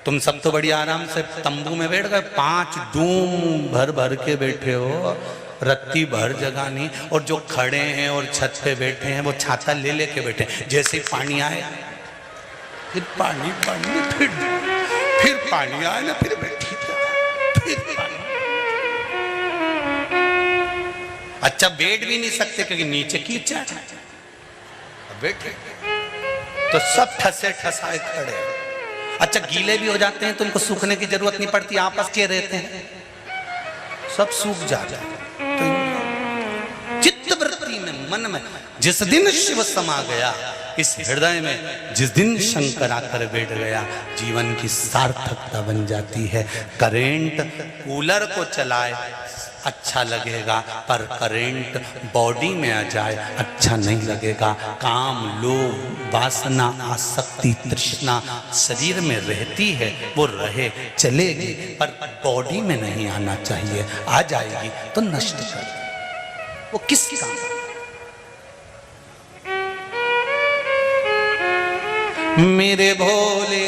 तुम सब तो बड़ी आराम से तंबू में बैठ गए, 5 डूम भर भर के बैठे हो, रत्ती भर जगह नहीं। और जो खड़े हैं और छत पे बैठे हैं वो छाता ले लेके बैठे, जैसे ही पानी आए फिर पानी फिर पानी आए ना फिर बैठी फिर पानी। अच्छा बैठ भी नहीं सकते क्योंकि नीचे कीचड़ बैठे तो सब ठसे ठसाए खड़े। अच्छा गीले भी हो जाते हैं तो उनको सूखने की जरूरत नहीं पड़ती, आपस के रहते हैं सब सूख जाता है। तो चित्त वृत्ति में मन में जिस दिन शिव समा गया इस हृदय में, जिस दिन शंकर आकर बैठ गया, जीवन की सार्थकता बन जाती है। करेंट कूलर को चलाए अच्छा लगेगा, पर करंट बॉडी में आ जाए अच्छा नहीं लगेगा। काम लोभ वासना आसक्ति तृष्णा शरीर में रहती है, वो रहे चलेगी, पर बॉडी में नहीं आना चाहिए। आ जाएगी तो नष्ट कर वो किस काम। मेरे भोले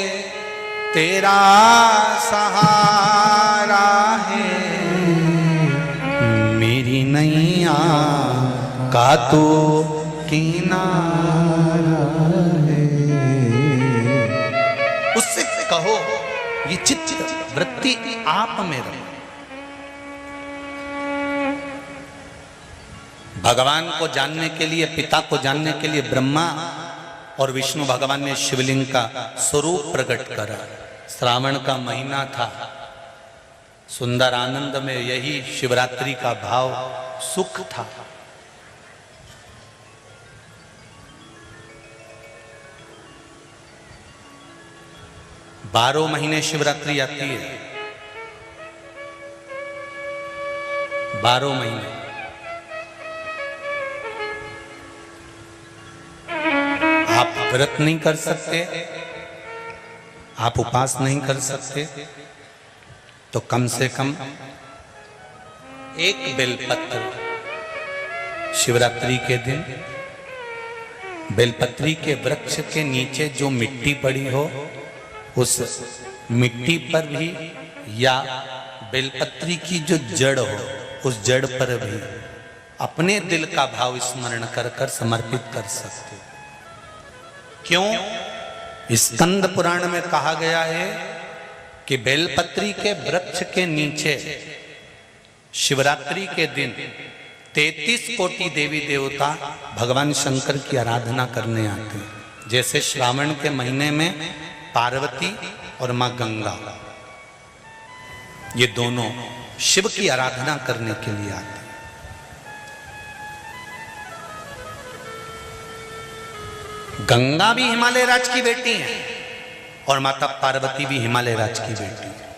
तेरा सहारा है, मेरी नैया का तो किनारा है। उससे कहो ये चित्त वृत्ति आप में रहे। भगवान को जानने के लिए, पिता को जानने के लिए ब्रह्मा और विष्णु भगवान ने शिवलिंग का स्वरूप प्रकट करा। श्रावण का महीना था, सुंदर आनंद में यही शिवरात्रि का भाव सुख था। बारह महीने शिवरात्रि आती है, 12 महीने। आप व्रत नहीं कर सकते, आप उपास नहीं कर सकते, तो कम से कम एक बेलपत्र शिवरात्रि के दिन बेलपत्री के वृक्ष के नीचे जो मिट्टी पड़ी हो उस मिट्टी पर भी, या बेलपत्री की जो जड़ हो उस जड़ पर भी अपने दिल का भाव स्मरण कर कर समर्पित कर सकते। क्यों? स्कंद पुराण में कहा गया है कि बेलपत्री के वृक्ष के नीचे शिवरात्रि के दिन 33 कोटि देवी देवता भगवान शंकर की आराधना करने आते हैं। जैसे श्रावण के महीने में पार्वती और मां गंगा, ये दोनों शिव की आराधना करने के लिए आते हैं। गंगा भी हिमालय राज की बेटी है और माता पार्वती भी हिमालय राज की बेटी है।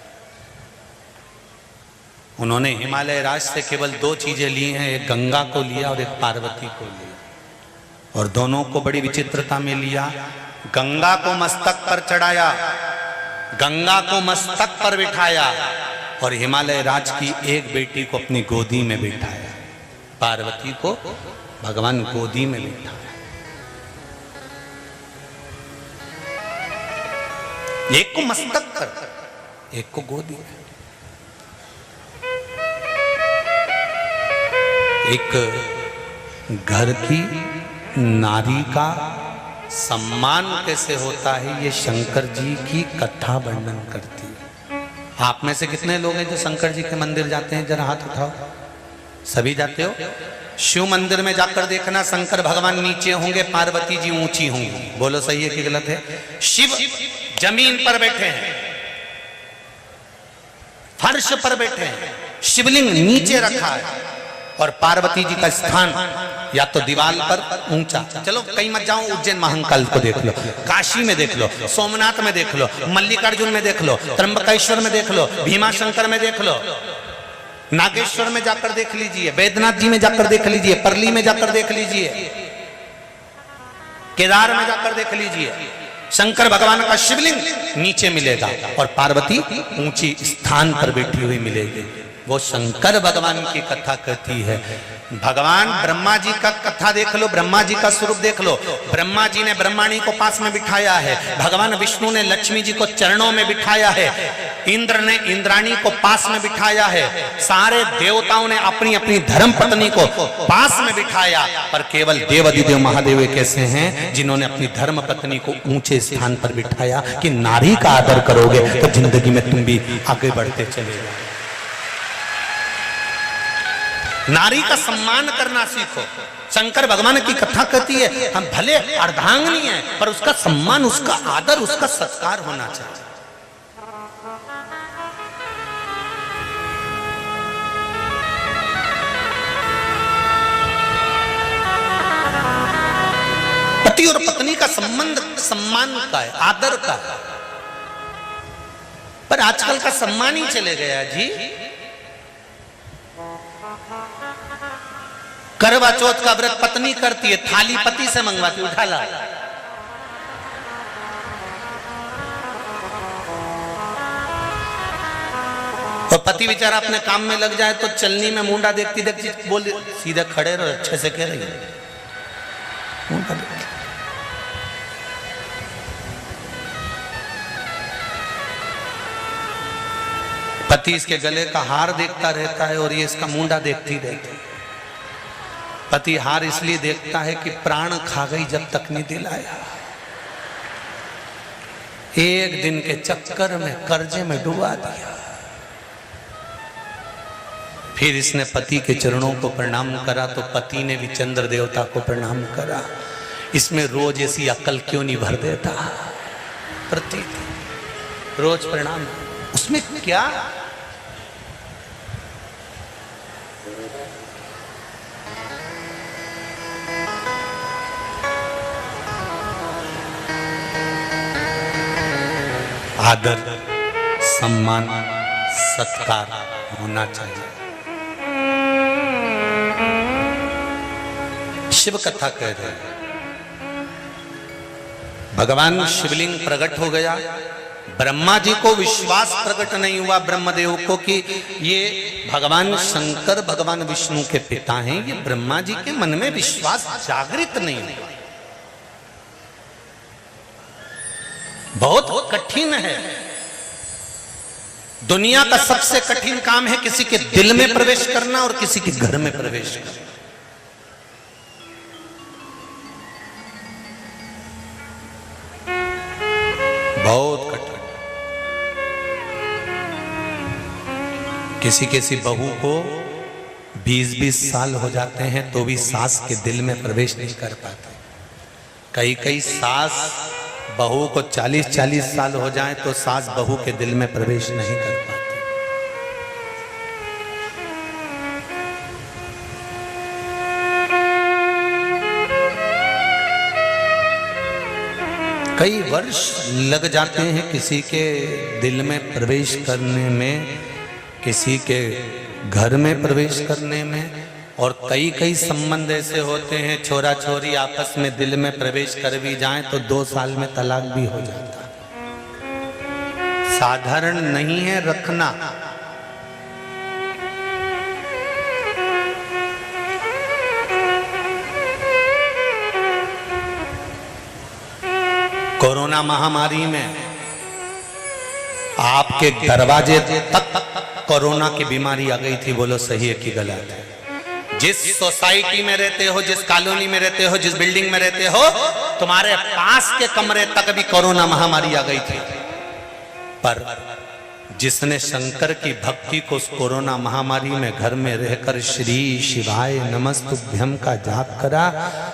उन्होंने हिमालय राज से केवल 2 चीजें ली हैं, एक गंगा को लिया और एक पार्वती को लिया, और दोनों को बड़ी विचित्रता में लिया। गंगा को मस्तक पर चढ़ाया, गंगा को मस्तक पर बिठाया, और हिमालय राज की एक बेटी को अपनी गोदी में बिठाया। पार्वती को भगवान गोदी में बिठाया। एक को मस्तक पर, एक को गोदी में। एक घर की नारी का सम्मान कैसे होता है, ये शंकर जी की कथा वर्णन करती है। आप में से कितने लोग हैं जो शंकर जी के मंदिर जाते हैं? जरा हाथ उठाओ। सभी जाते हो? शिव मंदिर में जाकर देखना, शंकर भगवान नीचे होंगे, पार्वती जी ऊंची होंगी। बोलो सही है कि गलत है? शिव जमीन पर बैठे हैं, अर्श पर बैठे हैं, शिवलिंग नीचे रखा है और पार्वती जी का स्थान या तो दीवार पर ऊंचा। चलो कहीं मत जाओ, उज्जैन महाकाल को देख लो, काशी में देख लो, सोमनाथ में देख लो, मल्लिकार्जुन में देख लो, त्र्यंबकेश्वर में देख लो, भीमाशंकर में देख लो, नागेश्वर में जाकर देख लीजिए, बैद्यनाथ जी में जाकर देख लीजिए, परली में जाकर देख लीजिए, केदार में जाकर देख लीजिए। शंकर भगवान का शिवलिंग नीचे मिलेगा और पार्वती ऊंची स्थान पर बैठी हुई मिलेगी। वो शंकर भगवान की कथा कहती है। भगवान ब्रह्मा जी का कथा देख लो, ब्रह्मा जी का स्वरूप देख लो। ब्रह्मा जी ने ब्रह्माणी को पास में बिठाया है, भगवान विष्णु ने लक्ष्मी जी को चरणों में बिठाया है, इंद्र ने इंद्राणी को पास में बिठाया है, सारे देवताओं ने अपनी अपनी धर्म पत्नी को पास में बिठाया, पर केवल देवाधिदेव महादेव एक ऐसे हैं जिन्होंने अपनी धर्म पत्नी को ऊंचे स्थान पर बिठाया कि नारी का आदर करोगे तो जिंदगी में तुम भी आगे बढ़ते चले जाओ। नारी का सम्मान करना सीखो। शंकर भगवान की कथा कहती है हम भले अर्धांगिनी हैं पर उसका सम्मान, उसका आदर, उसका सत्कार होना चाहिए। पति और पत्नी का संबंध सम्मान का है, आदर का है, पर आजकल का सम्मान ही चले गया जी। करवा चौथ का व्रत पत्नी करती है, थाली पति से मंगवाती, उठा ला। और पति बेचारा अपने काम में लग जाए तो चलनी में मुंडा देखती देखती बोल सीधे खड़े रहो, अच्छे से कह रही है मुंडा देखती। पति इसके गले का हार देखता रहता है और ये इसका मुंडा देखती रहती है। पति हार इसलिए देखता है कि प्राण खा गई जब तक नहीं दिलाया। एक दिन के चक्कर में कर्जे में डुबा दिया। फिर इसने पति के चरणों को प्रणाम करा तो पति ने भी चंद्र देवता को प्रणाम करा। इसमें रोज ऐसी अकल क्यों नहीं भर देता? प्रति रोज प्रणाम, उसमें क्या? आदर, सम्मान, सत्कार होना चाहिए। शिव कथा कह रहे हैं भगवान शिवलिंग प्रकट हो गया। ब्रह्मा जी को विश्वास प्रकट नहीं हुआ ब्रह्मदेव को कि ये भगवान शंकर भगवान विष्णु के पिता हैं। ये ब्रह्मा जी के मन में विश्वास जागृत नहीं हुआ। बहुत कठिन है। दुनिया का सबसे कठिन काम है किसी के दिल में प्रवेश करना और किसी के घर में प्रवेश करना। बहुत कठिन। किसी बहू को 20-20 साल हो जाते हैं तो भी सास के दिल में प्रवेश नहीं कर पाते। कई सास बहू को 40-40 साल हो जाए तो सास बहू के दिल में प्रवेश नहीं कर पाती। कई वर्ष लग जाते हैं किसी के दिल में प्रवेश करने में, किसी के घर में प्रवेश करने में। और कई संबंध ऐसे होते हैं छोरा छोरी आपस में दिल में प्रवेश कर भी जाएं तो 2 साल में तलाक भी हो जाता है। साधारण नहीं है रखना। कोरोना महामारी में आपके दरवाजे तक कोरोना की बीमारी आ गई थी। बोलो सही है कि गलत है? जिस सोसाइटी में रहते हो, जिस कॉलोनी में रहते हो, जिस बिल्डिंग में रहते हो, तुम्हारे पास के कमरे तक भी कोरोना महामारी आ गई थी। पर जिसने शंकर की भक्ति को उस कोरोना महामारी में घर में रहकर श्री शिवाय नमस्तुभ्यम का जाप करा,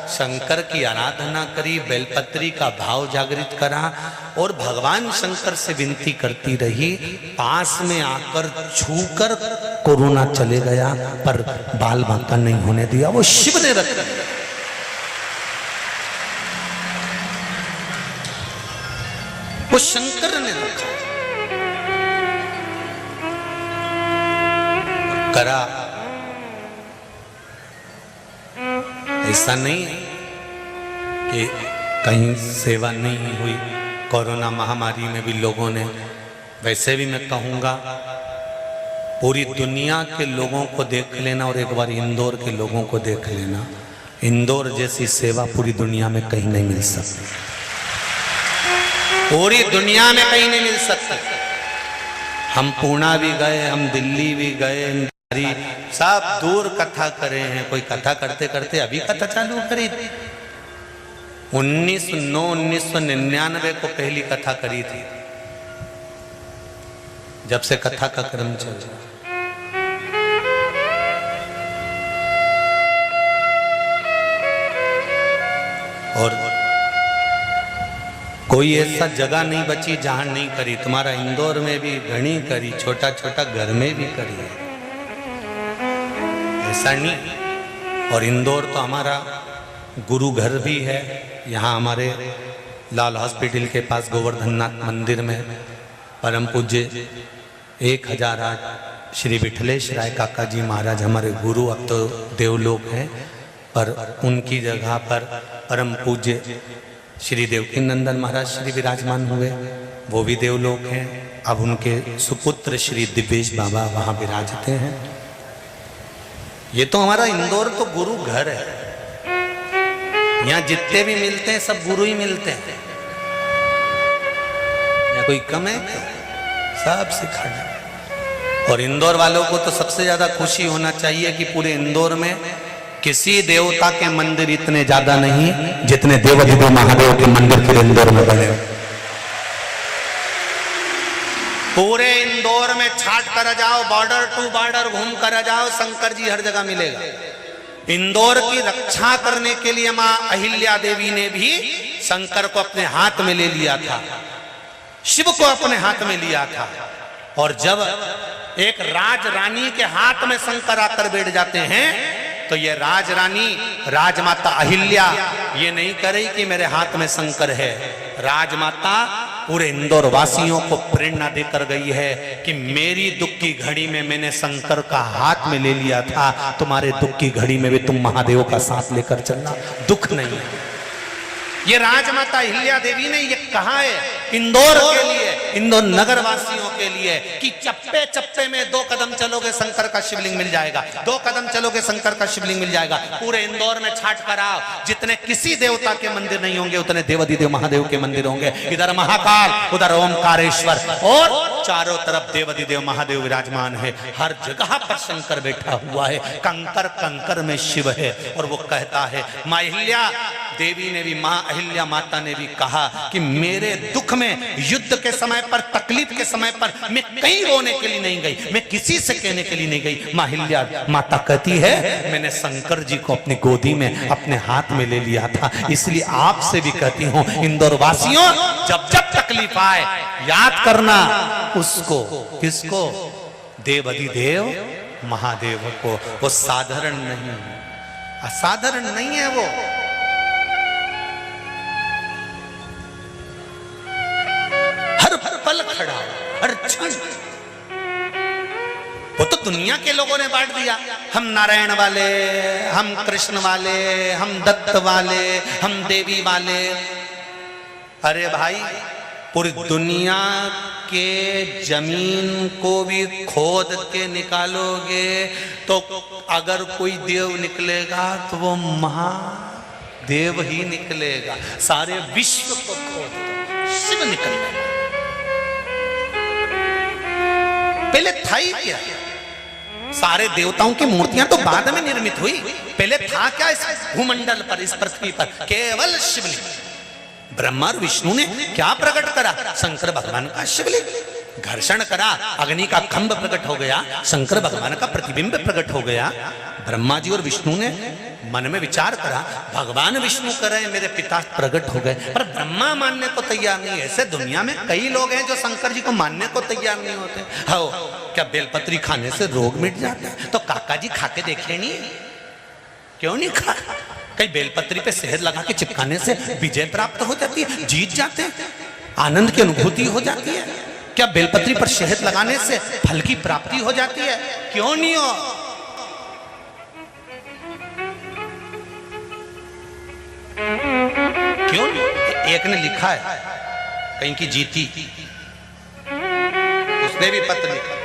शंकर की आराधना करी, बेलपत्री का भाव जागृत करा और भगवान शंकर से विनती करती रही, पास में आकर छूकर कोरोना चले गया पर बाल बांका नहीं होने दिया, वो शिव ने रखा। वो शंकर ने रखा करा। ऐसा नहीं कि कहीं सेवा नहीं हुई कोरोना महामारी में भी लोगों ने। वैसे भी मैं कहूँगा पूरी दुनिया के लोगों को देख लेना और एक बार इंदौर के लोगों को देख लेना, इंदौर जैसी सेवा पूरी दुनिया में कहीं नहीं मिल सकती, पूरी दुनिया में कहीं नहीं मिल सकती। हम पूना भी गए, हम दिल्ली भी गए, सब दूर कथा करे हैं। कोई कथा करते करते अभी कथा चालू करी थी, 1999 को पहली कथा करी थी, जब से कथा का क्रम चल रहा। और कोई ऐसा जगह नहीं बची जहां नहीं करी। तुम्हारा इंदौर में भी घनी करी, छोटा छोटा घर में भी करी है, ऐसा नहीं। और इंदौर तो हमारा गुरु घर भी है। यहाँ हमारे लाल हॉस्पिटल के पास गोवर्धननाथ मंदिर में परम पूज्य 1008 श्री विठलेश राय काका जी महाराज हमारे गुरु, अब तो देवलोक हैं, पर उनकी जगह पर परम पूज्य श्री देवकी नंदन महाराज श्री विराजमान हुए, वो भी देवलोक हैं। अब उनके सुपुत्र श्री दिव्येश बाबा वहाँ विराजते हैं। ये तो हमारा इंदौर तो गुरु घर है। यहाँ जितने भी मिलते हैं सब गुरु ही मिलते हैं, या कोई कम है? सब सिखाना। और इंदौर वालों को तो सबसे ज्यादा खुशी होना चाहिए कि पूरे इंदौर में किसी देवता के मंदिर इतने ज्यादा नहीं जितने देवाधिदेव महादेव के मंदिर फिर इंदौर में बने। पूरे इंदौर में छाट कर जाओ, बॉर्डर टू बॉर्डर घूम कर जाओ, शंकर जी हर जगह मिलेगा। इंदौर की रक्षा करने के लिए मां अहिल्या देवी ने भी शंकर को अपने हाथ में ले लिया था, शिव को अपने हाथ में लिया था। और जब एक राज रानी के हाथ में शंकर आकर बैठ जाते हैं तो ये राजरानी राजमाता अहिल्या ये नहीं करे कि मेरे हाथ में शंकर है। राजमाता पूरे इंदौर वासियों को प्रेरणा देकर गई है कि मेरी दुख की घड़ी में मैंने शंकर का हाथ में ले लिया था, तुम्हारे दुख की घड़ी में भी तुम महादेव का साथ लेकर चलना, दुख नहीं है। ये राजमाता अहिल्या देवी ने ये कहा है इंदौर के लिए, इंदौर नगर वासियों के लिए कि चप्पे चप्पे में 2 कदम चलोगे शंकर का शिवलिंग मिल जाएगा, 2 कदम चलोगे शंकर का शिवलिंग मिल जाएगा। पूरे इंदौर में छाट कराओ, जितने किसी देवता के मंदिर नहीं होंगे उतने देवाधिदेव महादेव के मंदिर होंगे। इधर महाकाल, उधर ओमकारेश्वर, और चारों तरफ देवाधिदेव महादेव विराजमान है। हर जगह पर शंकर बैठा हुआ है, कंकर कंकर में शिव है। और वो कहता है, मां अहिल्या देवी ने भी, मां अहिल्या माता ने भी कहा कि मेरे दुख में, युद्ध के समय पर, तकलीफ के समय पर मैं कहीं रोने के लिए नहीं गई, मैं किसी से कहने के लिए नहीं गई। मां अहिल्या माता कहती है मैंने शंकर जी को अपनी गोदी में अपने हाथ में ले लिया था। इसलिए आपसे भी कहती हूं इंदौर वासियों, जब जब तकलीफ आए याद करना उसको, किसको? देवाधिदेव महादेव को। वो साधारण नहीं, असाधारण नहीं है वो। हर पल खड़ा, हर क्षण। वो तो दुनिया के लोगों ने बांट दिया, हम नारायण वाले, हम कृष्ण वाले, हम दत्त वाले, हम देवी वाले। अरे भाई, पूरी दुनिया के जमीन को भी खोद के निकालोगे तो अगर कोई देव निकलेगा तो वो महादेव ही निकलेगा। सारे विश्व को खोद दो, शिव निकलेगा। पहले था ही क्या? सारे देवताओं की मूर्तियां तो बाद में निर्मित हुई, पहले था क्या इस भूमंडल पर, इस पृथ्वी पर? केवल शिवलिंग। ब्रह्मा और विष्णु ने क्या प्रकट करा? शंकर भगवान का शिवलिंग। घर्षण करा, अग्नि का खंभ प्रकट हो गया, शंकर भगवान का प्रतिबिंब प्रकट हो गया। ब्रह्मा जी और विष्णु ने मन में विचार करा, भगवान विष्णु करे मेरे पिता प्रकट हो गए, पर ब्रह्मा मानने को तैयार नहीं है। ऐसे दुनिया में कई लोग हैं जो शंकर जी को मानने को तैयार नहीं होते। हाँ, क्या बेलपत्री खाने से रोग मिट जाता है? तो काका जी खा के देखे नहीं, क्यों नहीं खा? कई बेलपत्री पे शहद लगा के चिपकाने से विजय प्राप्त हो जाती है, जीत जाते हैं, आनंद की अनुभूति हो जाती है। क्या बेलपत्री पर शहद लगाने से फल की प्राप्ति हो जाती है? क्यों नहीं हो? क्यों नहीं? एक ने लिखा है कहीं की जीती, उसने भी पत्र लिखा,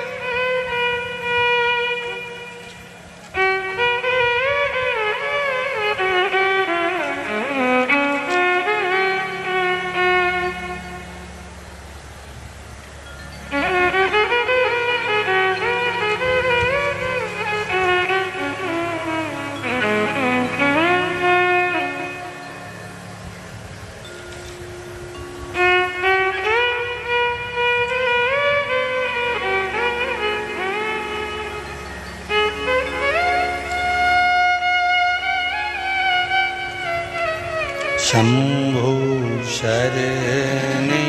शंभु शरणे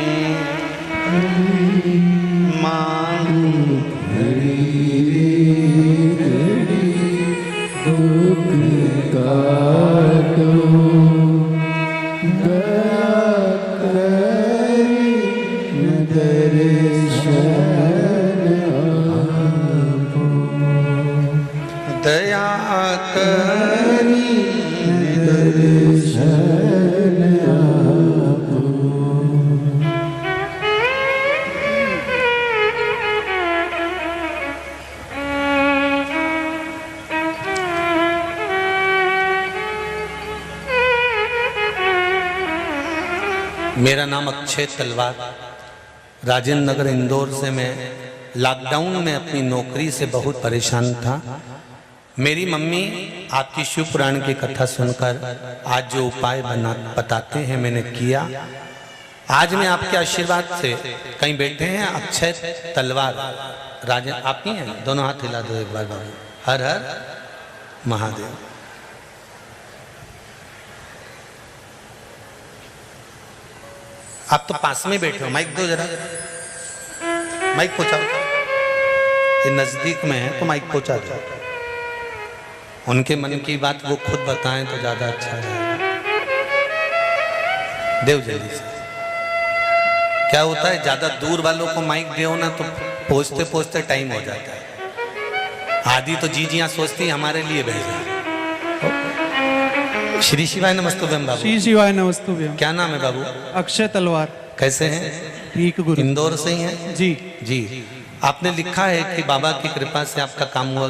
दया करी मेरा नाम अक्षय तलवार, राजेंद्र नगर इंदौर से। मैं लॉकडाउन में अपनी नौकरी से बहुत परेशान था। मेरी मम्मी आपकी शिव पुराण की कथा सुनकर आज जो उपाय बताते हैं मैंने किया। आज मैं आपके आशीर्वाद से, कहीं बैठे हैं अक्षय तलवार, राजन आप ही हैं? दोनों हाथ हिला दो एक बार बाबू। हर हर महादेव। आप तो पास में बैठे हो, माइक दो जरा, माइक पहुंचाओ। ये नजदीक में है तो माइक पहुंचा दो। उनके मन की बात वो खुद बताएं तो ज्यादा अच्छा है। देव जल्दी से। क्या होता है, ज्यादा दूर वालों को माइक दो ना तो पहुंचते पहुंचते टाइम हो जाता है। आदि तो जीजियां सोचती हमारे लिए भेजा। श्री शिवाय नमस्तुभ्यम बाबू। श्री शिवाय नमस्तुभ्यम। क्या नाम है बाबू? अक्षय तलवार। कैसे हैं? ठीक गुरु। इंदौर से ही हैं? जी जी। आपने लिखा है कि बाबा की कृपा से आपका काम हुआ।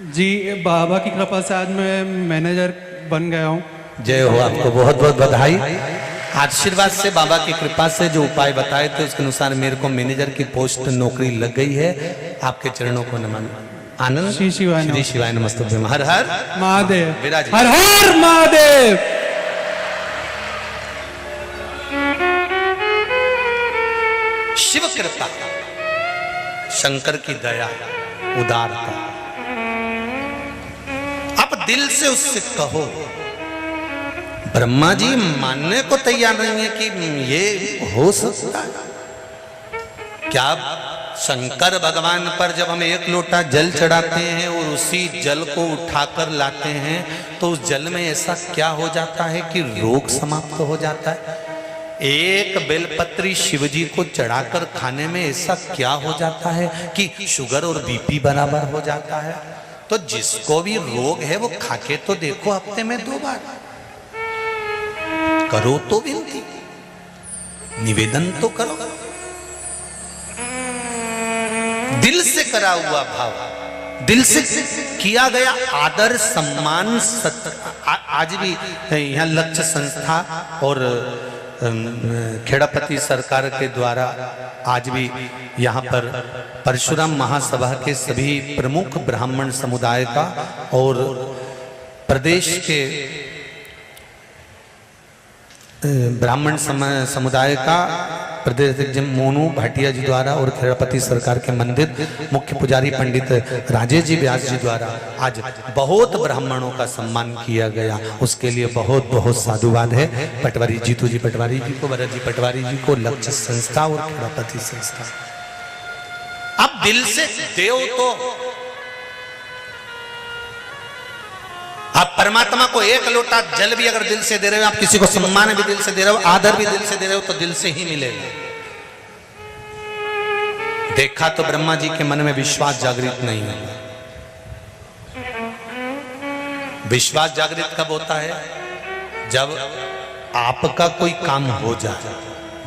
जी, बाबा की कृपा से आज मैं मैनेजर बन गया हूँ। जय हो, आपको बहुत बहुत बधाई। आशीर्वाद से, बाबा की कृपा से जो उपाय बताए थे उसके अनुसार मेरे को मैनेजर की पोस्ट नौकरी लग गई है। आपके चरणों को नमन। आनंद। श्री शिवाय श्री शिवाय नमस्तुभ्यम। हर हर महादेव। विराज। हर हर महादेव। शिव कृपा, शंकर की दया, उदारता। आप दिल से उससे कहो। ब्रह्मा जी मानने को तैयार नहीं है कि ये हो सकता है। क्या शंकर भगवान पर जब हम एक लोटा जल चढ़ाते हैं और उसी जल को उठाकर लाते हैं तो उस जल में ऐसा क्या हो जाता है कि रोग समाप्त हो जाता है। एक बेलपत्री शिवजी को चढ़ाकर खाने में ऐसा क्या हो जाता है कि शुगर और बीपी बराबर हो जाता है। तो जिसको भी रोग है वो खाके तो देखो, हफ्ते में 2 बार करो तो विनती, निवेदन तो करो। दिल से करा हुआ भाव, दिल से किया गया आदर सम्मान सत्य। आज भी यहाँ लक्ष्य संस्था और खेड़ापति सरकार के द्वारा आज भी यहाँ पर परशुराम महासभा के सभी प्रमुख ब्राह्मण समुदाय का और प्रदेश के ब्राह्मण समुदाय का प्रदेश अध्यक्ष मोनू भाटिया जी द्वारा और खेड़ापति सरकार के मंदिर मुख्य पुजारी पंडित राजेश जी व्यास जी द्वारा आज बहुत ब्राह्मणों का सम्मान किया गया, उसके लिए बहुत बहुत साधुवाद है। पटवारी जीतू जी पटवारी जी को, भरत जी पटवारी जी को, लक्ष्य संस्था और खेड़ापति संस्था। अब दिल से देव तो आप परमात्मा को एक लोटा जल भी अगर दिल से दे रहे हो, आप किसी को सम्मान भी दिल से दे रहे हो, आदर भी दिल से दे रहे हो, तो दिल से ही मिलेगा। देखा तो ब्रह्मा जी के मन में विश्वास जागृत नहीं हुआ। विश्वास जागृत कब होता है? जब आपका कोई काम हो जाए।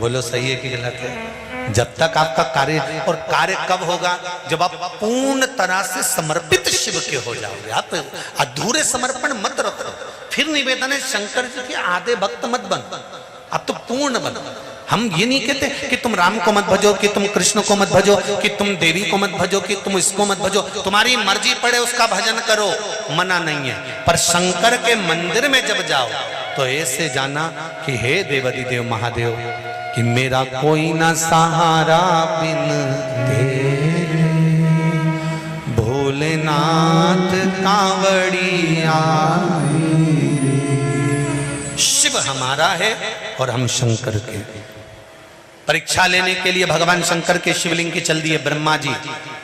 बोलो सही है कि गलत है? जब तक आपका कार्य, और कार्य कब होगा? जब आप पूर्ण तरह से समर्पित शिव के हो जाओगे। आप अधूरे समर्पण मत रखो। फिर निवेदन है शंकर जी के आधे भक्त मत बन, आप तो पूर्ण बनो। हम ये नहीं कहते कि तुम राम को मत भजो, कि तुम कृष्ण को मत भजो, कि तुम देवी को मत भजो, कि तुम इसको मत भजो। तुम्हारी मर्जी पड़े उसका भजन करो, मना नहीं है। पर शंकर के मंदिर में जब जाओ तो ऐसे जाना कि हे देवाधिदेव महादेव, कि मेरा कोई ना सहारा बिन तेरे, भोलेनाथ कांवड़िया। शिव हमारा है और हम शंकर के। परीक्षा लेने के लिए भगवान शंकर के शिवलिंग की चल दिए। ब्रह्मा जी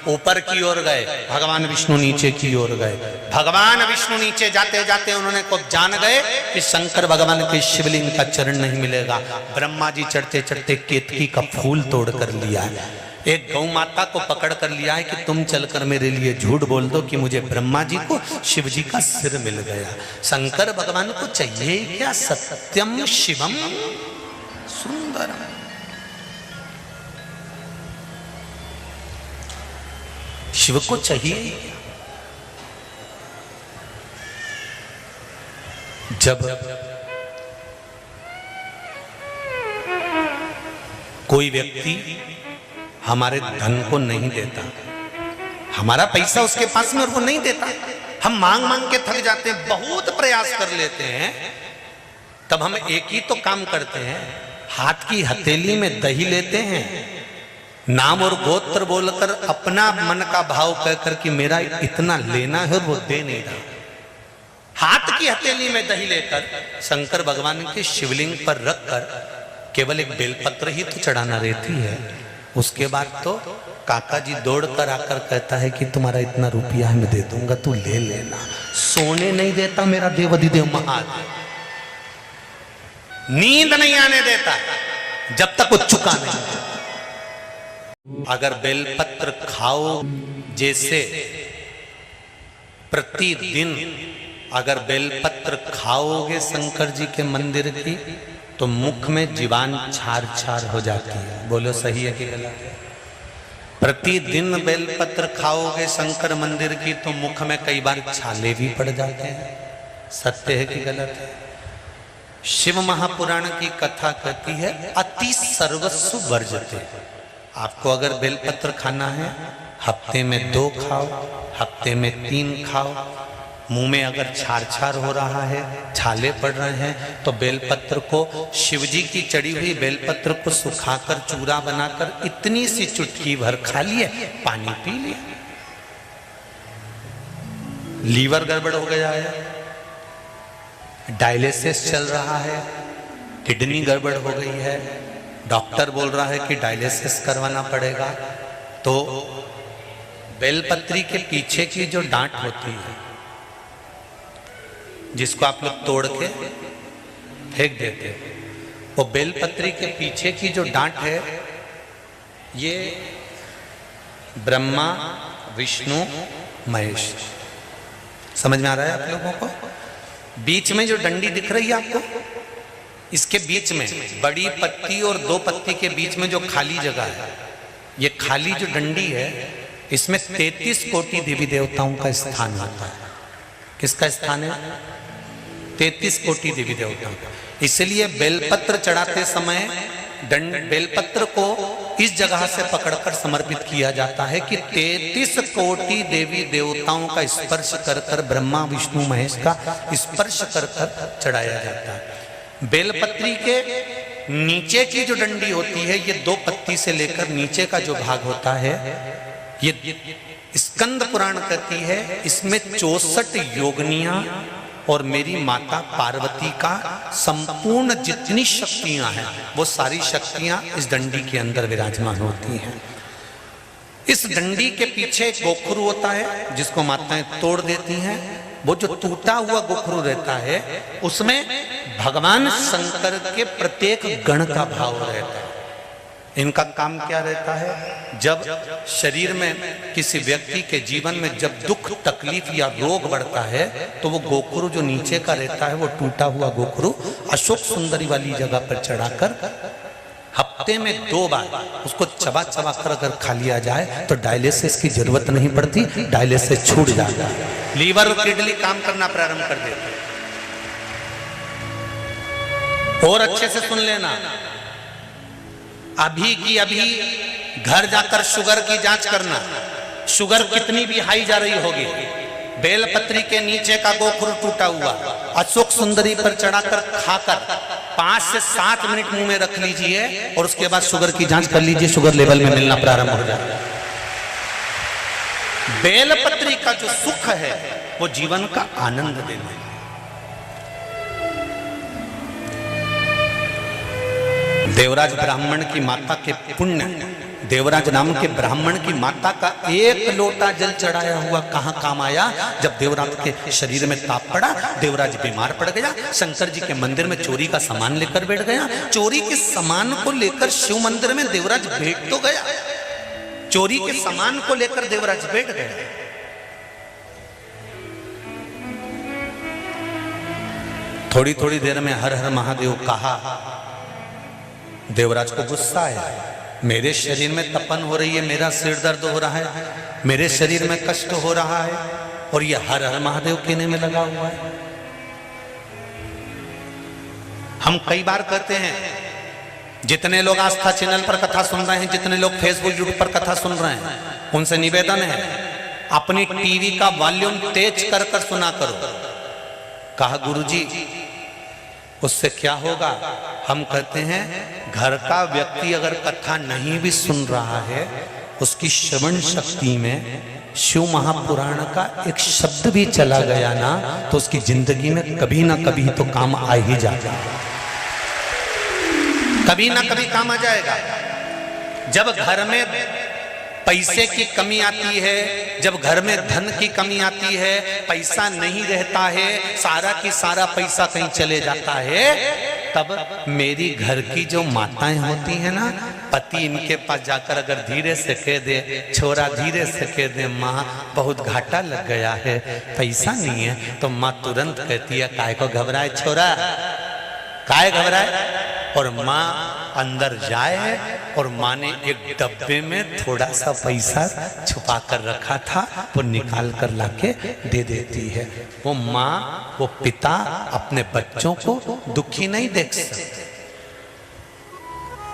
ऊपर की ओर गए, भगवान विष्णु नीचे की ओर गए। भगवान विष्णु नीचे जाते जाते उन्होंने को जान गए कि शंकर भगवान के शिवलिंग का चरण नहीं मिलेगा। ब्रह्मा जी चढ़ते चढ़ते केतकी का फूल तोड़ कर लिया है। एक गौ माता को पकड़ कर लिया है कि तुम चलकर मेरे लिए झूठ बोल दो कि मुझे ब्रह्मा जी को शिव जी का सिर मिल गया। शंकर भगवान को चाहिए क्या? सत्यम शिवम सुंदरम। शिव को चाहिए जब कोई व्यक्ति हमारे धन को नहीं देता, हमारा पैसा उसके पास में और वो नहीं देता, हम मांग मांग के थक जाते हैं, बहुत प्रयास कर लेते हैं, तब हम एक ही तो काम करते हैं, हाथ की हथेली में दही लेते हैं, नाम और गोत्र बोलकर अपना मन का भाव कहकर कि मेरा इतना लेना है, और वो दे नहीं रहा। हाथ की हथेली में दही लेकर शंकर भगवान के शिवलिंग पर रखकर केवल एक बेलपत्र ही तो चढ़ाना रहती है। उसके बाद तो काका जी दौड़ कर आकर कहता है कि तुम्हारा इतना रुपया मैं दे दूंगा, तू ले लेना। सोने नहीं देता मेरा देवाधिदेव महादेव, नींद नहीं आने देता जब तक वो चुका नहीं। अगर बेलपत्र खाओ, जैसे प्रतिदिन अगर बेलपत्र खाओगे शंकर जी के मंदिर की, तो मुख में जीवान छार छार हो जाती है। बोलो सही है कि गलत है? प्रतिदिन बेलपत्र खाओगे शंकर मंदिर की तो मुख में कई बार छाले भी पड़ जाते हैं। सत्य है कि गलत है? शिव महापुराण की कथा कहती है अति सर्वस्व वर्जते। आपको अगर बेलपत्र खाना है, हफ्ते में 2 खाओ, हफ्ते में 3 खाओ। मुंह में अगर छार छार हो रहा है, छाले पड़ रहे हैं, तो बेलपत्र को, शिवजी की चढ़ी हुई बेलपत्र को सुखाकर चूरा बनाकर इतनी सी चुटकी भर खा लिए, पानी पी लिया। लीवर गड़बड़ हो गया है, डायलिसिस चल रहा है, किडनी गड़बड़ हो गई है, डॉक्टर बोल रहा है कि डायलिसिस करवाना पड़ेगा, तो बेलपत्री के पीछे की जो डांट होती है, जिसको आप लोग तोड़ के फेंक देते, वो बेलपत्री के पीछे की जो डांट है, ये ब्रह्मा विष्णु महेश। समझ में आ रहा है आप लोगों को? बीच में जो डंडी दिख रही है आपको, इसके बीच में बड़ी पत्ती और 2 पत्ती के बीच में जो खाली जगह है, ये खाली जो डंडी है, इसमें 33 कोटि देवी देवताओं का स्थान होता है। किसका स्थान है? 33 कोटि देवी देवताओं का। इसलिए बेलपत्र चढ़ाते समय बेलपत्र को इस जगह से पकड़कर समर्पित किया जाता है कि 33 कोटि देवी देवताओं का स्पर्श कर कर, ब्रह्मा विष्णु महेश का स्पर्श कर कर चढ़ाया जाता है। बेलपत्री के नीचे की जो डंडी होती है, ये 2 पत्ती से लेकर नीचे का जो भाग होता है, ये स्कंद पुराण कहती है, इसमें 64 योगनियां और मेरी माता पार्वती का संपूर्ण जितनी शक्तियां हैं, वो सारी शक्तियां इस डंडी के अंदर विराजमान होती हैं। इस डंडी के पीछे एक गोखरू होता है जिसको माताएं तोड़ देती हैं। वो जो टूटा हुआ गोखरू रहता है, उसमें भगवान शंकर के प्रत्येक गण का भाव रहता है। इनका काम क्या रहता है? जब शरीर में किसी व्यक्ति के जीवन में जब दुख तकलीफ या रोग बढ़ता है, तो वो गोखरू जो नीचे का रहता है, वो टूटा हुआ गोखरू अशोक सुंदरी वाली जगह पर चढ़ाकर हफ्ते में 2 बार उसको चबा चबा कर अगर खा लिया जाए तो डायलिसिस की जरूरत नहीं पड़ती, डायलिसिस छूट जाता है, लीवर और किडनी काम करना प्रारंभ कर देते हैं। और अच्छे से सुन लेना, अभी की अभी घर जाकर शुगर की जांच करना। शुगर कितनी भी हाई जा रही होगी, बेलपत्री के नीचे का गोखरू टूटा हुआ अशोक सुंदरी पर चढ़ाकर खाकर 5 से 7 मिनट मुंह में रख लीजिए और उसके बाद शुगर की जांच कर लीजिए, शुगर लेवल में मिलना प्रारंभ हो जाएगा। बेलपत्री का जो सुख है वो जीवन का आनंद देना है। देवराज ब्राह्मण की माता के पुण्य, देवराज नाम के ब्राह्मण की माता का 1 लोटा जल चढ़ाया हुआ कहां काम आया? जब देवराज के शरीर में ताप पड़ा, देवराज बीमार पड़ गया, शंकर जी के मंदिर में चोरी का सामान लेकर बैठ गया। चोरी के सामान को लेकर शिव मंदिर में देवराज बैठ तो गया, चोरी के सामान को लेकर देवराज बैठ गया। थोड़ी थोड़ी देर में हर हर महादेव कहा। देवराज को गुस्सा आया, मेरे शरीर में तपन हो रही है, मेरा सिर दर्द हो रहा है, मेरे शरीर में कष्ट हो रहा है, और ये हर हर महादेव कहने में लगा हुआ है। हम कई बार कहते हैं, जितने लोग आस्था चैनल पर कथा सुन रहे हैं, जितने लोग फेसबुक यूट्यूब पर कथा सुन रहे हैं, उनसे निवेदन है अपनी टीवी का वॉल्यूम तेज कर कर सुना करो। कहा गुरुजी उससे क्या होगा? हम कहते हैं घर का व्यक्ति अगर कथा नहीं भी सुन रहा है, उसकी श्रवण शक्ति में शिव महापुराण का एक शब्द भी चला गया ना, तो उसकी जिंदगी में कभी ना कभी तो काम आ ही जाएगा, कभी ना कभी काम आ जाएगा। जब घर में पैसे की कमी आती है, जब घर में धन की कमी आती है, पैसा नहीं रहता है, सारा की सारा पैसा कहीं चले जाता है, तब मेरी घर की जो माताएं होती हैं ना, पति इनके पास जाकर अगर धीरे से कह दे, छोरा धीरे से कह दे, माँ बहुत घाटा लग गया है, पैसा नहीं है, तो माँ तुरंत कहती है काय को घबराए छोरा, काय घबराए। और माँ अंदर जाए और माँ ने एक डब्बे में थोड़ा सा पैसा छुपा कर रखा था, वो निकाल कर लाके दे देती है। वो माँ, वो पिता अपने बच्चों को दुखी नहीं देख सकते,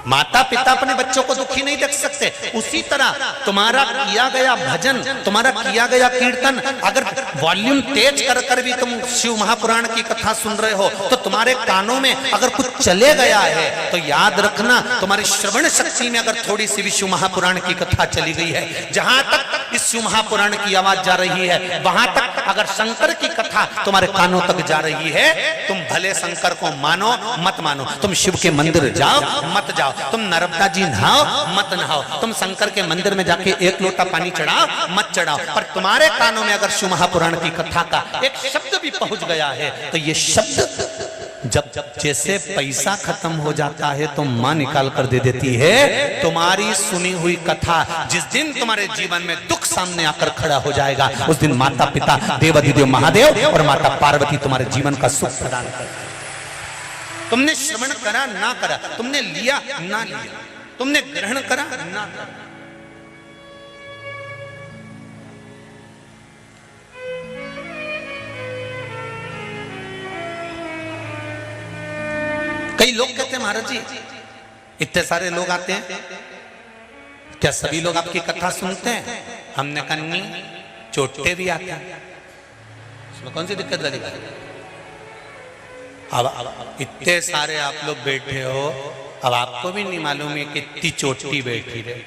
माता पिता अपने बच्चों को दुखी नहीं देख सकते। उसी तरह तुम्हारा किया गया भजन, तुम्हारा किया गया कीर्तन, अगर वॉल्यूम तेज कर कर भी तुम शिव महापुराण की कथा सुन रहे हो, तो तुम्हारे कानों में अगर कुछ चले गया है, तो याद रखना तुम्हारी श्रवण शक्ति में अगर थोड़ी सी भी शिव महापुराण की कथा चली गई है, जहां तक इस शिव महापुराण की आवाज जा रही है, वहां तक अगर शंकर की कथा तुम्हारे कानों तक जा रही है, तुम भले शंकर को मानो मत मानो, तुम शिव के मंदिर जाओ मत जाओ, तुम नर्मदा जी नहाओ मत नहाओ, तुम शंकर के मंदिर में जाके 1 लोटा पानी चढ़ाओ मत चढ़ाओ, पर तुम्हारे कानों में अगर शिव महापुराण की कथा का एक शब्द भी पहुंच गया है, तो ये शब्द जब जैसे पैसा खत्म हो जाता है तो मां निकाल कर दे देती है। तुम्हारी सुनी हुई कथा जिस दिन तुम्हारे जीवन में दुख सामने आकर खड़ा हो जाएगा, उस दिन माता पिता देवाधिदेव महादेव और माता पार्वती तुम्हारे जीवन का सुख प्रदान कर। तुमने श्रवण करा ना करा, तुमने लिया ना लिया, तुमने ग्रहण करा ना करा, कई लोग कहते हैं महाराज जी इतने सारे लोग आते हैं, क्या सभी लोग आपकी कथा सुनते हैं? हमने कहा नहीं, चोटे भी आते हैं, इसमें कौन सी दिक्कत वाली बात? अब इतने सारे आप लोग बैठे हो, अब आपको भी नहीं मालूम है कितनी चोटी बैठी रहे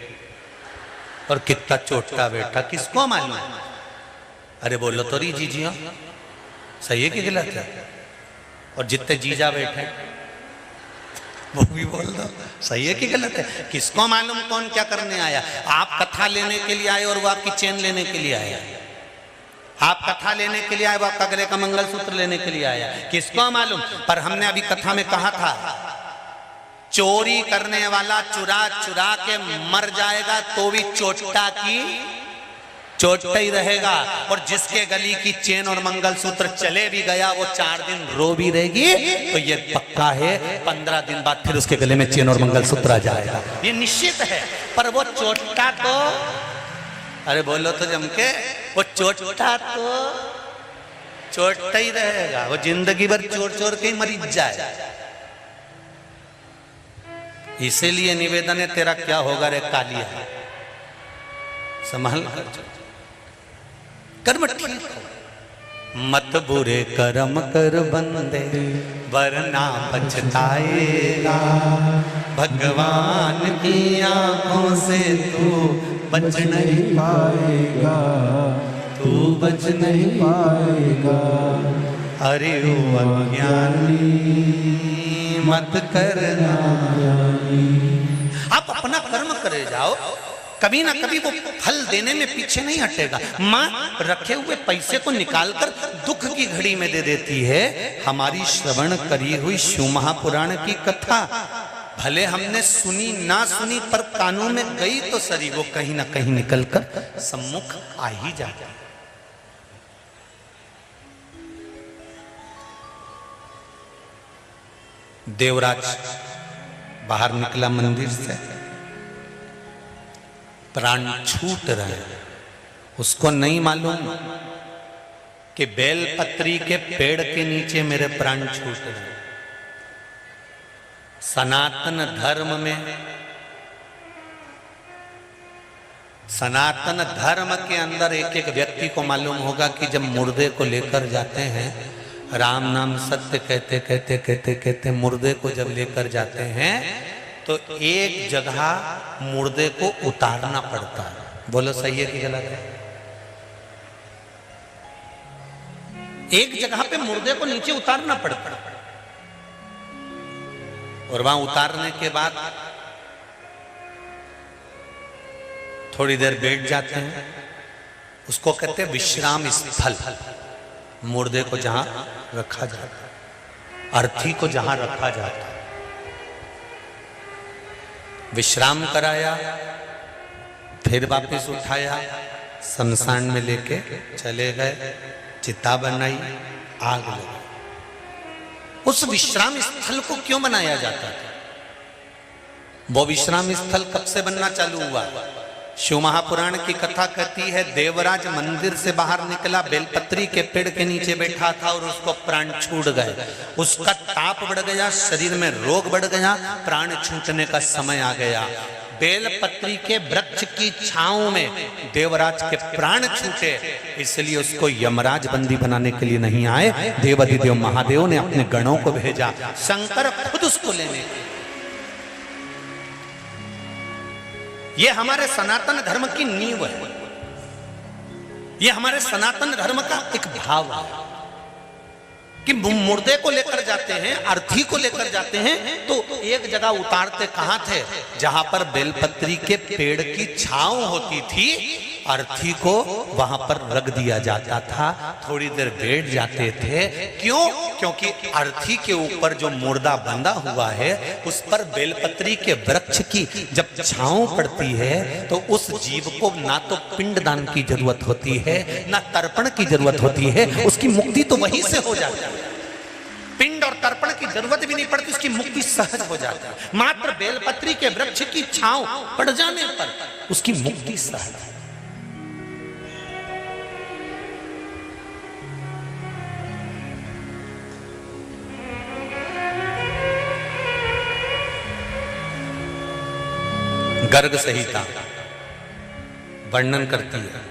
और कितना चोटा बैठा, किसको मालूम? अरे बोलो तो रही जीजिया, सही है कि गलत है? और जितने जीजा बैठे वो भी बोल दो सही है कि गलत है। किसको मालूम कौन क्या करने आया? आप कथा लेने के लिए आए और वो आपकी चेन लेने के लिए आया। आप कथा लेने के लिए आए, वो आपका गले का मंगलसूत्र लेने के लिए आया, किसको मालूम? पर हमने अभी कथा में कहा था, चोरी करने वाला चुरा चुरा के मर जाएगा तो भी चोटा की चोटा ही रहेगा, और जिसके गली की चेन और मंगलसूत्र चले भी गया वो 4 दिन रो भी रहेगी, तो ये पक्का है 15 दिन बाद फिर उसके गले में चेन और मंगलसूत्र आ जाएगा, ये निश्चित है। पर वो चोटा तो, अरे बोलो तो जम के, वो चोटा तो चोटा ही रहेगा, वो जिंदगी भर चोर चोर के ही मरी जाए। इसीलिए निवेदन है, तेरा क्या होगा रे कालिया, संभाल कर्म ठीक हो, मत बुरे कर्म कर बंदे वरना पछताएगा, भगवान की आंखों से तू बच नहीं पाएगा, तू बच नहीं पाएगा। अरे ओ अज्ञानी मत करना, आप अपना कर्म करे जाओ, कभी ना कभी वो फल देने में पीछे नहीं हटेगा। माँ रखे हुए पैसे को निकालकर दुख की घड़ी में दे देती है। हमारी श्रवण करी हुई शिव महापुराण की कथा भले हमने सुनी ना सुनी, पर कानों में गई तो सरी, वो कहीं ना कहीं निकलकर सम्मुख आ ही जाती। देवराज बाहर निकला मंदिर से, प्राण छूट रहे, उसको नहीं मालूम कि बेलपत्री के पेड़ के नीचे मेरे प्राण छूट रहे। सनातन धर्म में, सनातन धर्म के अंदर एक एक व्यक्ति को मालूम होगा कि जब मुर्दे को लेकर जाते हैं, राम नाम सत्य कहते कहते कहते कहते मुर्दे को जब लेकर जाते हैं तो एक जगह मुर्दे को उतारना पड़ता है। बोलो सही है कि गलत है? एक जगह पे मुर्दे को नीचे उतारना पड़ता है, और वहां उतारने के बाद थोड़ी देर बैठ जाते हैं, उसको कहते हैं विश्राम स्थल। मुर्दे को जहां रखा जाता है, अर्थी को जहां रखा जाता है, विश्राम कराया, फिर वापस उठाया, शमशान में लेके चले गए, चिता बनाई, आग लगाई। उस विश्राम स्थल को क्यों बनाया जाता था? वो विश्राम स्थल कब से बनना चालू हुआ? शिव महापुराण की कथा कहती है, देवराज मंदिर से बाहर निकला, बेलपत्री के पेड़ के नीचे बैठा था और उसको प्राण छूट गए। उसका ताप बढ़ गया, शरीर में रोग बढ़ गया, प्राण छूटने का समय आ गया। बेलपत्री के वृक्ष की छांव में देवराज के प्राण छूटे, इसलिए उसको यमराज बंदी बनाने के लिए नहीं आए, देवाधिदेव महादेव ने अपने गणों को भेजा, शंकर खुद उसको लेने। ये हमारे सनातन धर्म की नींव है, ये हमारे सनातन धर्म का एक भाव है कि मुर्दे को लेकर जाते हैं, अर्थी को लेकर जाते हैं, तो एक जगह उतारते कहां थे? जहां पर बेलपत्री के पेड़ की छांव होती थी, अर्थी को वहां पर रख दिया जाता था, थोड़ी देर बैठ जाते थे। क्यों? क्योंकि अर्थी के ऊपर जो मुर्दा बंधा हुआ है, उस पर बेलपत्री के वृक्ष की जब छांव पड़ती है तो उस जीव को ना तो पिंडदान की जरूरत होती है, ना तर्पण की जरूरत होती है, उसकी मुक्ति तो वहीं से हो जाती है। पिंड और तर्पण की जरूरत भी नहीं पड़ती, उसकी मुक्ति सहज हो जाती है। मात्र बेलपत्री के वृक्ष की छांव पड़ जाने पर उसकी मुक्ति सहज है। गर्ग संहिता वर्णन करती है,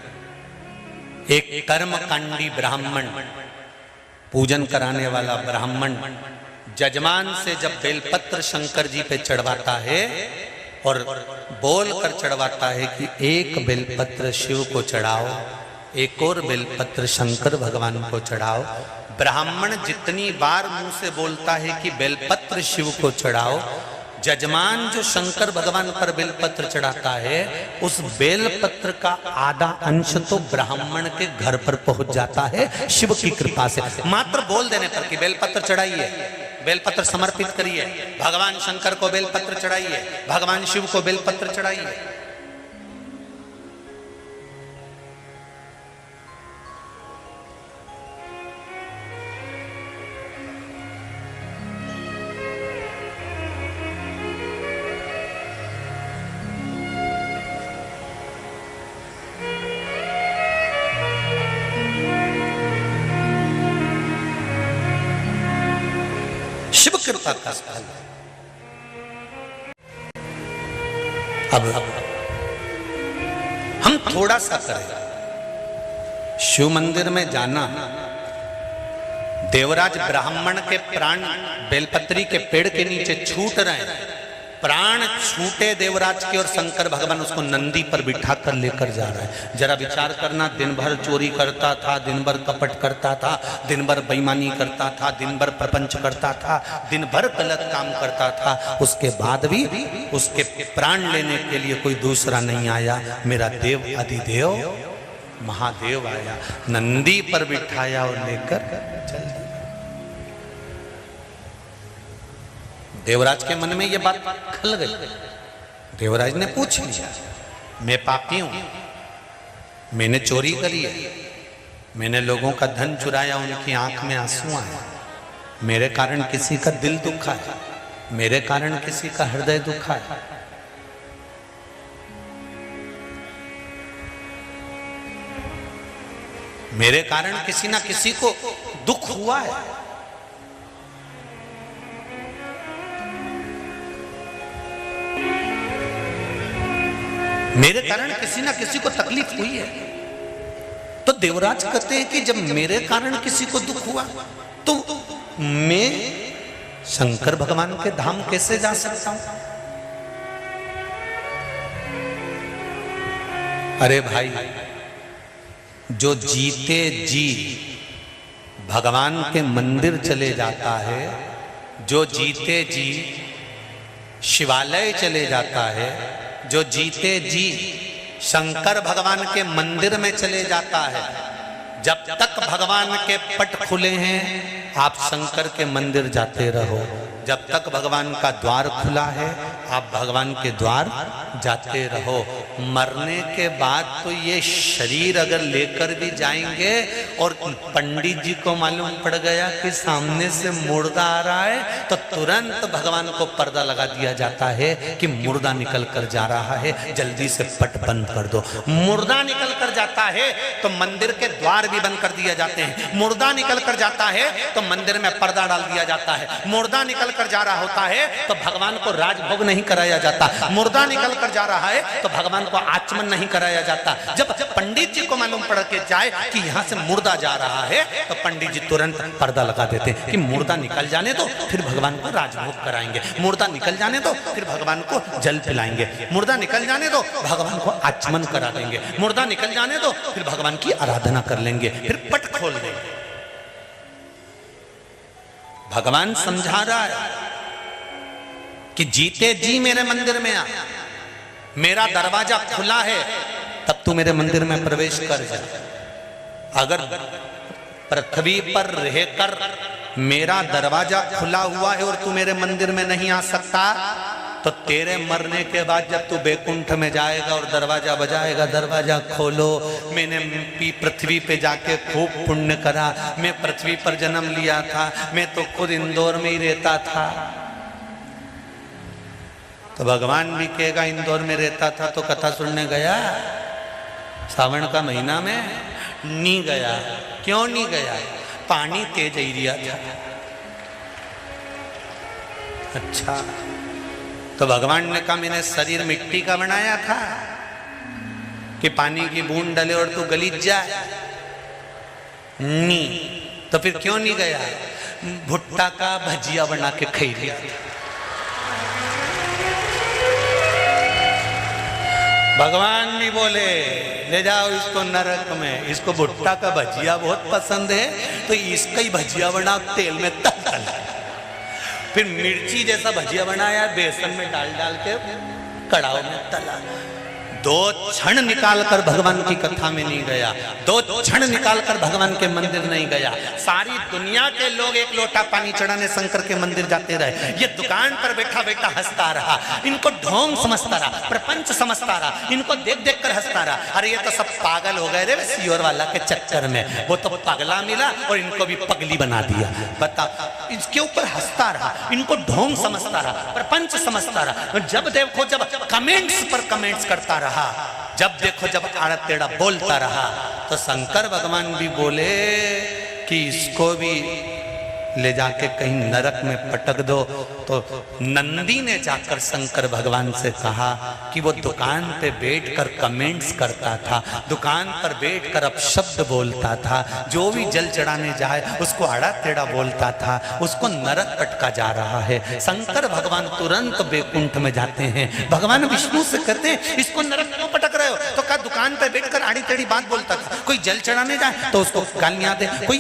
एक कर्मकांडी ब्राह्मण, पूजन कराने वाला ब्राह्मण जजमान से जब बेलपत्र शंकर जी पे चढ़वाता है और बोल कर चढ़वाता है कि एक बेलपत्र शिव को चढ़ाओ, एक और बेलपत्र शंकर भगवान को चढ़ाओ, ब्राह्मण जितनी बार मुंह से बोलता है कि बेलपत्र शिव को चढ़ाओ, जजमान जो शंकर भगवान पर बेलपत्र चढ़ाता है उस बेलपत्र का आधा अंश तो ब्राह्मण के घर पर पहुंच जाता है शिव की कृपा से। मात्र बोल देने पर कि बेलपत्र चढ़ाइए, बेलपत्र समर्पित करिए, भगवान शंकर को बेलपत्र चढ़ाइए, भगवान शिव को बेलपत्र चढ़ाइए। शिव कृपा का फल। अब हम थोड़ा सा करें, शिव मंदिर में जाना, देवराज ब्राह्मण के प्राण बेलपत्री के पेड़ के नीचे छूट रहे हैं, प्राण छूटे देवराज के और शंकर भगवान उसको नंदी पर बिठा कर लेकर जा रहा है। जरा विचार करना, दिन भर चोरी करता था, दिन भर कपट करता था, दिन भर बेईमानी करता था, दिन भर प्रपंच करता था, दिन भर गलत काम करता था, उसके बाद भी उसके प्राण लेने के लिए कोई दूसरा नहीं आया, मेरा देव अधिदेव महादेव आया, नंदी पर बिठाया और लेकर चल दिया। देवराज के मन में यह बात खल गई। देवराज ने पूछ लिया, मैं पापी हूं, मैंने चोरी करी है, मैंने लोगों का धन चुराया, उनकी आंख में आंसू आए, मेरे कारण किसी का दिल दुखा है, मेरे कारण किसी का हृदय दुखा है। मेरे कारण किसी ना किसी को दुख हुआ है। मेरे कारण किसी ना किसी को तकलीफ हुई है। तो देवराज कहते हैं कि जब मेरे कारण किसी को दुख हुआ तो मैं शंकर भगवान के धाम कैसे जा सकता हूं? अरे भाई, जो जीते जी भगवान के मंदिर चले जाता है, जो जीते जी शिवालय चले जाता है, जो जीते जी शंकर भगवान के मंदिर में चले जाता है, जब तक भगवान के पट खुले हैं आप शंकर के मंदिर जाते रहो, जब तक भगवान का द्वार खुला है आप भगवान के द्वार जाते रहो। मरने के बाद तो ये शरीर अगर लेकर भी जाएंगे और पंडित जी को मालूम पड़ गया कि सामने से मुर्दा आ रहा है तो तुरंत भगवान को पर्दा लगा दिया जाता है कि मुर्दा निकल कर जा रहा है, जल्दी से पट बंद कर दो। मुर्दा निकल कर जाता है तो मंदिर के द्वार भी बंद कर दिए जाते हैं, मुर्दा निकल कर जाता है तो मंदिर में पर्दा डाल दिया जाता है, मुर्दा निकल कर जा रहा होता है तो भगवान को राजभोग नहीं कराया जाता, मुर्दा निकल कर जा रहा है तो भगवान को आचमन नहीं कराया जाता। जब पंडित जी को मालूम पड़ के जाए कि यहां से मुर्दा जा रहा है तो पंडित जी तुरंत पर्दा लगा देते हैं कि मुर्दा निकल जाने दो फिर भगवान को राजभोग कराएंगे, मुर्दा निकल जाने दो फिर भगवान को जल पिलाएंगे, मुर्दा निकल जाने दो भगवान को आचमन करा देंगे, मुर्दा निकल जाने दो फिर भगवान की आराधना कर लेंगे, फिर पट खोल देंगे। भगवान समझा रहा है कि जीते जी मेरे मंदिर में आ, मेरा दरवाजा खुला है, तब तू मेरे मंदिर में प्रवेश कर जा। अगर पृथ्वी पर रहकर मेरा दरवाजा खुला हुआ है और तू मेरे मंदिर में नहीं आ सकता तो तेरे मरने के बाद जब तू बैकुंठ में जाएगा और दरवाजा बजाएगा, दरवाजा खोलो, मैंने पृथ्वी पे जाके खूब पुण्य करा, मैं पृथ्वी पर जन्म लिया था, मैं तो खुद इंदौर में ही रहता था। तो भगवान भी कहेगा इंदौर में रहता था तो कथा सुनने गया, सावन का महीना में नहीं गया। क्यों नहीं गया? पानी तेज एरिया था। अच्छा, तो भगवान ने कहा मैंने शरीर मिट्टी का बनाया था कि पानी की बूंद डले और तू गलीज जाए? नहीं। तो फिर क्यों नहीं गया? भुट्टा का भजिया बना के खाई लिया। भगवान भी बोले ले जाओ इसको नरक में, इसको भुट्टा का भजिया बहुत पसंद है तो इसका ही भजिया बनाओ, तेल में तल। फिर मिर्ची जैसा भजिया बनाया, बेसन में डाल डाल के कड़ाव में तला। 2 क्षण निकालकर भगवान की कथा में नहीं गया, 2 क्षण निकालकर भगवान के मंदिर नहीं गया। सारी दुनिया के लोग एक लोटा पानी चढ़ाने शंकर के मंदिर जाते रहे, ये दुकान पर बैठा बैठा हंसता रहा, इनको ढोंग समझता रहा, प्रपंच समझता रहा, इनको देख देख कर हंसता रहा। अरे ये तो सब पागल हो गए रे सियोर वाला के चक्कर में, वो तो पगला मिला और इनको भी पगली बना दिया। बता, इसके ऊपर हंसता रहा, इनको ढोंग समझता रहा, प्रपंच समझता रहा। जब देखो जब कमेंट्स पर कमेंट्स करता रहा, जब देखो जब आड़ा टेढ़ा बोलता रहा, तो शंकर भगवान भी बोले कि इसको भी ले जाके कहीं नरक में पटक दो। तो नंदी ने जाकर शंकर भगवान से कहा कि वो दुकान पे बैठकर कमेंट्स करता था, दुकान पर बैठकर अपशब्द बोलता था, जो भी जल चढ़ाने जाए उसको आड़ा टेढ़ा बोलता था, उसको नरक पटका जा रहा है। शंकर भगवान तुरंत बैकुंठ में जाते हैं, भगवान विष्णु से कहते हैं इसको नरक क्यों पटक रहे हो? तो कहा दुकान पे बैठकर आड़ी टेढ़ी बात बोलता था, कोई जल चढ़ाने जाए तो उसको गालियां दे, कोई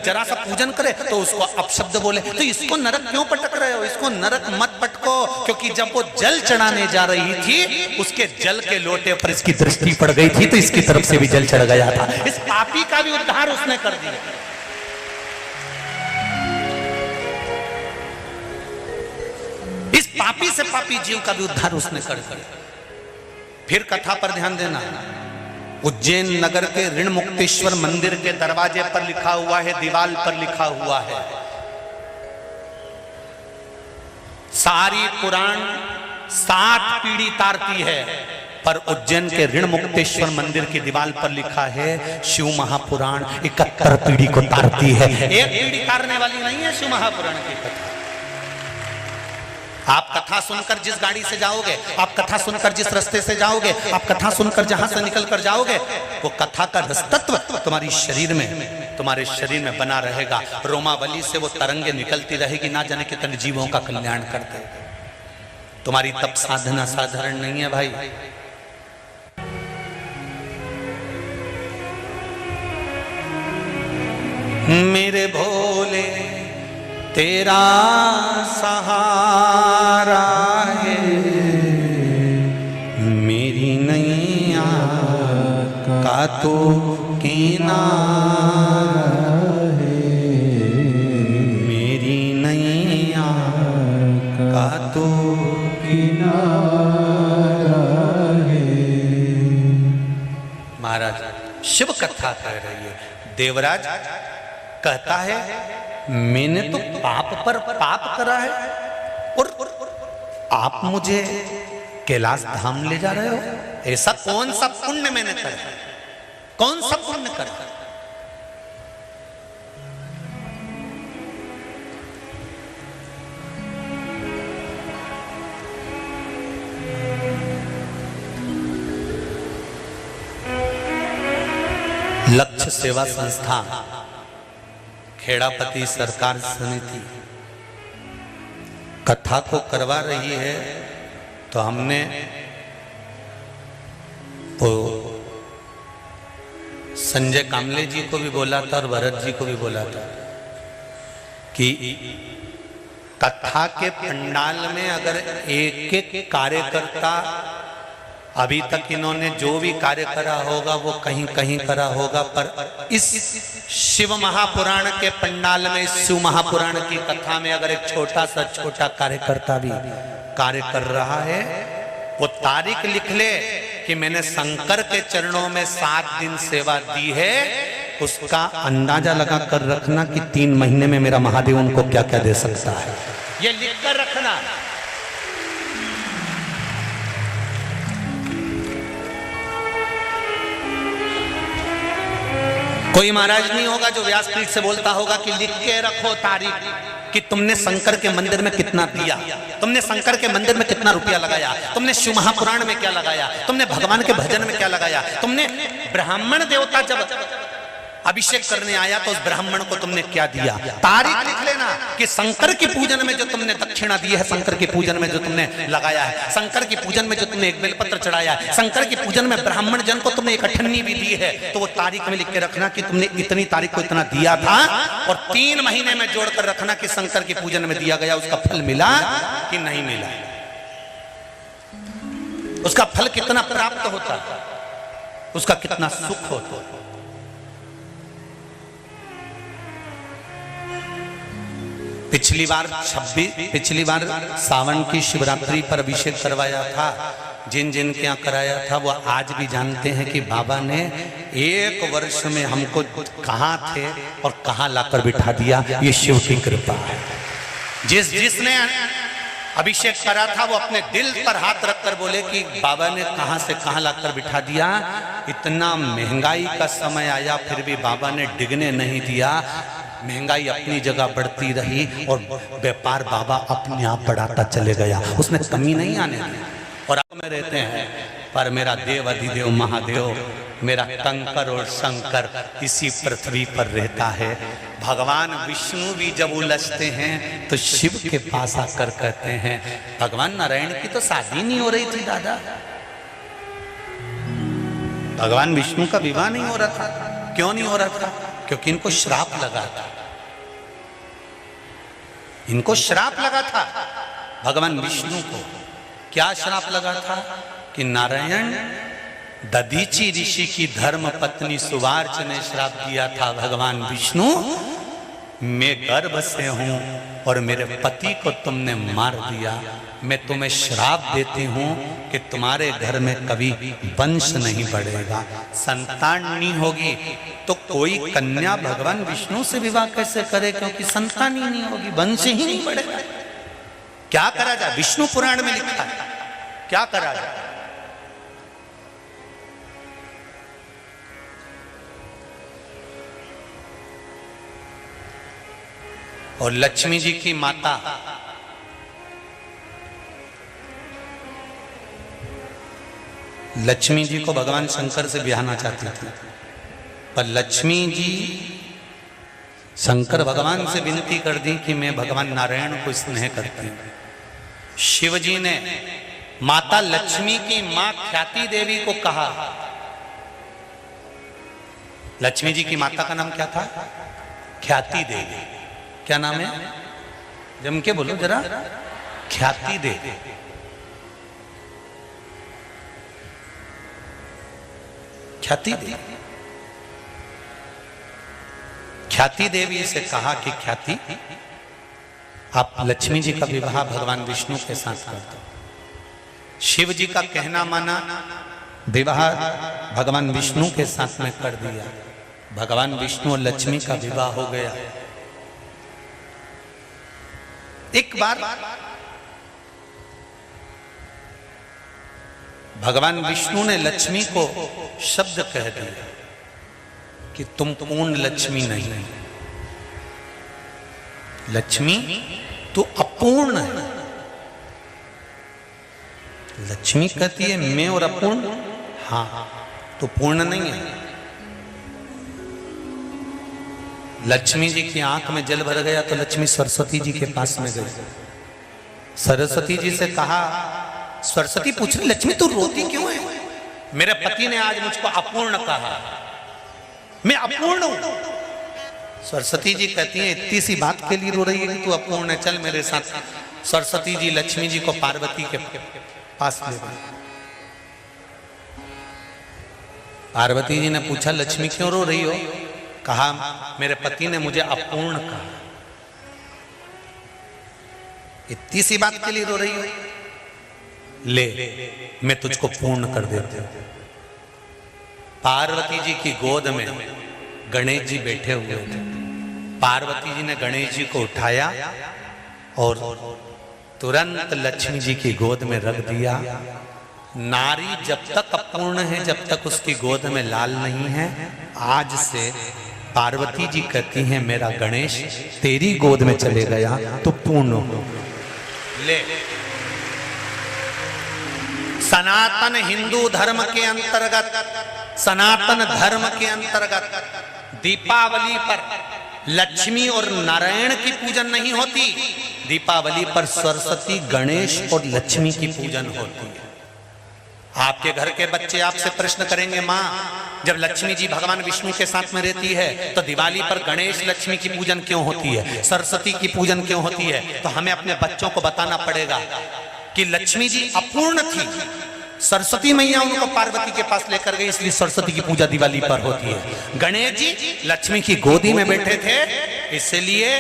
जरा सा पूजन करे तो उसको अपशब्द बोले, तो इसको नरक क्यों पटक रहे हो? इसको नरक मत पटको, क्योंकि जब वो जल चढ़ाने जा रही थी उसके जल के लोटे पर इसकी दृष्टि पड़ गई थी, तो इसकी तरफ से भी जल चढ़ गया था। इस पापी का भी उद्धार उसने कर दिया। इस पापी से पापी जीव का भी उद्धार उसने कर दिया। फिर कथा पर ध्यान देना, उज्जैन नगर के ऋण मुक्तेश्वर मंदिर के दरवाजे पर लिखा हुआ है, दीवार पर लिखा हुआ है, सारी पुराण 7 पीढ़ी तारती है, पर उज्जैन के ऋण मुक्तेश्वर मंदिर की दीवार पर लिखा है शिव महापुराण 71 पीढ़ी को तारती है। एक पीढ़ी तारने वाली नहीं है शिव महापुराण की कथा। आप कथा सुनकर जिस गाड़ी से जाओगे, आप कथा सुनकर जिस रास्ते से जाओगे, आप कथा सुनकर जहां से निकल कर जाओगे, वो कथा का रसतत्व तुम्हारी शरीर में, तुम्हारे शरीर में बना रहेगा। रोमावली से वो तरंगे निकलती रहेगी, ना जाने कितने जीवों का कल्याण कर दे। तुम्हारी तप साधना साधारण नहीं है भाई। मेरे भोले तेरा सहारा है, मेरी नैया का तो किनारा है, मेरी नैया का तो किनारा है। महाराज शिव कथा कह रही है। देवराज कहता है मैंने तो पाप पर पाप करा है और आप मुझे कैलाश धाम ले जा रहे हो? ऐसा कौन सा पुण्य मैंने करा? कौन सा पुण्य करा? लक्ष्य सेवा संस्था खेड़ापति सरकार समिति कथा को करवा रही है, तो हमने वो संजय कामले जी को भी बोला था और भरत जी को भी बोला था कि कथा के पंडाल में अगर एक एक कार्यकर्ता, अभी तक इन्होंने जो भी कार्य करा होगा वो कहीं कहीं करा होगा, पर इस शिव महापुराण के पंडाल में, इस शिव महापुराण की कथा में अगर एक छोटा सा छोटा कार्यकर्ता भी कार्य कर रहा है, वो तारीख लिख ले कि मैंने शंकर के चरणों में 7 दिन सेवा दी है, उसका अंदाजा लगा कर रखना कि 3 महीने में मेरा महादेव उनको क्या क्या दे सकता है। ये लिख कर रखना। कोई महाराज नहीं होगा जो व्यासपीठ से बोलता होगा कि लिख के रखो तारीख कि तुमने शंकर के मंदिर में कितना दिया, तुमने शंकर के मंदिर में कितना रुपया लगाया, तुमने शिव महापुराण में क्या लगाया, तुमने भगवान के भजन में क्या लगाया, तुमने ब्राह्मण देवता जब अभिषेक करने आया तो उस ब्राह्मण को तुमने क्या दिया? तारीख लिख लेना कि शंकर के पूजन में जो तुमने दक्षिणा दी है, शंकर के पूजन में जो तुमने लगाया है, शंकर के पूजन में जो तुमने एक बेलपत्र चढ़ाया है, शंकर के पूजन में ब्राह्मण जन को तुमने एक अठन्नी भी दी है, तो वो तारीख में लिख के रखना कि तुमने इतनी तारीख को इतना दिया था, और 3 महीने में जोड़कर रखना कि शंकर के पूजन में दिया गया उसका फल मिला कि नहीं मिला, उसका फल कितना प्राप्त होता, उसका कितना सुख होता। पिछली बार सावन की शिवरात्रि पर अभिषेक करवाया था, जिन जिन के यहाँ कराया था वो आज भी जानते हैं कि बाबा ने 1 वर्ष में हमको कहाँ थे और कहाँ लाकर बिठा दिया। ये शिव की कृपा है। जिसने अभिषेक करा था वो अपने दिल पर हाथ रखकर बोले कि बाबा ने कहाँ से कहाँ लाकर बिठा दिया। इतना महंगाई का समय आया फिर भी बाबा ने डिगने नहीं दिया। महंगाई अपनी जगह बढ़ती रही और व्यापार बाबा अपने आप बढ़ाता चले गया, उसने कमी नहीं आने दी। और अब में रहते हैं पर मेरा देव अधिदेव महादेव, मेरा कंकर और शंकर इसी पृथ्वी पर रहता है। भगवान विष्णु भी जब उलझते हैं तो शिव के पास आकर कहते हैं, भगवान नारायण की तो शादी नहीं हो रही थी दादा, भगवान विष्णु का विवाह नहीं हो रहा था। क्यों नहीं हो रहा था? क्योंकि इनको श्राप लगा था, इनको श्राप लगा था भगवान विष्णु को। क्या श्राप लगा था? कि नारायण दधीची ऋषि की धर्म पत्नी सुवार्च ने श्राप दिया था, भगवान विष्णु मैं गर्भ से हूं और मेरे पति को तुमने मार दिया, मैं तुम्हें श्राप देती हूं कि तुम्हारे घर में कभी वंश नहीं बढ़ेगा, संतान नहीं होगी। तो कोई कन्या भगवान विष्णु से विवाह कैसे करे? क्योंकि संतान ही नहीं होगी, वंश ही नहीं बढ़ेगा। क्या करा जाए? विष्णु पुराण में लिखा है, क्या करा जाए? और लक्ष्मी जी की माता लक्ष्मी जी को भगवान शंकर से ब्याहना चाहती थी, पर लक्ष्मी जी शंकर भगवान से विनती कर दी कि मैं भगवान नारायण को स्नेह करती हूं। शिव जी ने माता लक्ष्मी की मां ख्याति देवी को कहा, लक्ष्मी जी की माता का नाम क्या था? ख्याति देवी। क्या नाम है? जम के बोलो जरा। ख्याति देवी। ख्याति देवी। ख्याति देवी से कहा कि ख्याति आप लक्ष्मी जी का विवाह भगवान विष्णु के साथ कर दो। शिव जी का कहना माना, विवाह भगवान विष्णु के साथ में कर दिया। भगवान विष्णु और लक्ष्मी का विवाह हो गया। एक बार भगवान विष्णु ने लक्ष्मी को शब्द कह दिया कि तुम पूर्ण लक्ष्मी नहीं, लक्ष्मी तू अपूर्ण है। लक्ष्मी कहती है मैं और अपूर्ण, हाँ तो पूर्ण नहीं है। लक्ष्मी जी की आंख में जल भर गया तो लक्ष्मी सरस्वती जी के पास में गई। सरस्वती जी से कहा, सरस्वती पूछ रही लक्ष्मी तू रोती क्यों है? मेरे पति ने आज मुझको अपूर्ण कहा, मैं अपूर्ण हूं। सरस्वती जी कहती है इतनी सी बात के लिए रो रही है कि तू अपूर्ण है, चल मेरे साथ। सरस्वती जी लक्ष्मी जी को पार्वती के पास ले गई। पार्वती जी ने पूछा लक्ष्मी क्यों रो रही हो? कहा मेरे पति ने मुझे अपूर्ण कहा। इतनी सी बात के लिए रो रही हो? ले मैं तुझको पूर्ण कर देती हूं। पार्वती जी की गोद में गणेश जी बैठे हुए थे। पार्वती जी ने गणेश जी को उठाया और तुरंत लक्ष्मी जी की गोद में रख दिया। नारी जब तक अपूर्ण है, जब तक उसकी गोद में लाल नहीं है, आज से पार्वती जी कहती हैं मेरा गणेश तेरी गोद में चले गया तो पूर्ण हो। ले सनातन हिंदू धर्म के अंतर्गत, सनातन धर्म के अंतर्गत दीपावली पर लक्ष्मी और नारायण की पूजन नहीं होती, दीपावली पर सरस्वती, गणेश और लक्ष्मी की पूजन होती है। आपके घर के बच्चे आपसे प्रश्न करेंगे, माँ जब लक्ष्मी जी भगवान विष्णु के साथ में रहती है तो दिवाली पर गणेश लक्ष्मी की पूजन क्यों होती है, सरस्वती की पूजन क्यों होती है? तो हमें अपने बच्चों को बताना पड़ेगा कि लक्ष्मी जी अपूर्ण थी, सरस्वती मैया उनको पार्वती के पास लेकर गई, इसलिए सरस्वती की पूजा दिवाली पर होती है। गणेश जी लक्ष्मी की गोदी में बैठे थे, इसलिए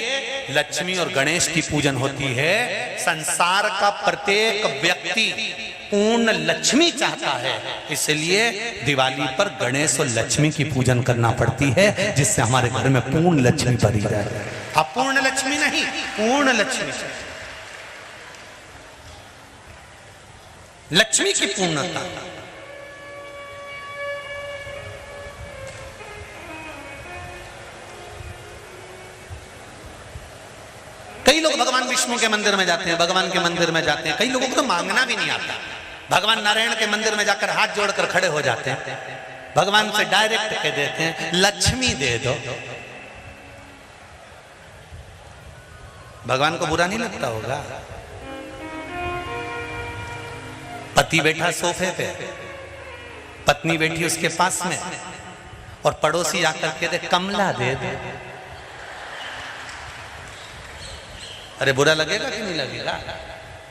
लक्ष्मी और गणेश की पूजन होती है। संसार का प्रत्येक व्यक्ति पूर्ण लक्ष्मी चाहता है, इसलिए दिवाली पर गणेश और लक्ष्मी की पूजन करना पड़ती है, जिससे हमारे घर में पूर्ण लक्ष्मी भरी जाए। अपूर्ण लक्ष्मी नहीं, पूर्ण लक्ष्मी, लक्ष्मी की पूर्णता। कई लोग भगवान विष्णु के मंदिर में जाते हैं, भगवान के मंदिर में जाते हैं, कई लोगों को तो मांगना भी नहीं आता, भगवान नारायण के मंदिर में जाकर हाथ जोड़कर खड़े हो जाते हैं, भगवान से डायरेक्ट कह देते हैं लक्ष्मी दे दो। भगवान को बुरा नहीं लगता होगा? पति बैठा सोफे पे, पत्नी बैठी उसके पास में, और पड़ोसी आकर के दे कमला दे दे, अरे बुरा लगेगा कि नहीं लगेगा?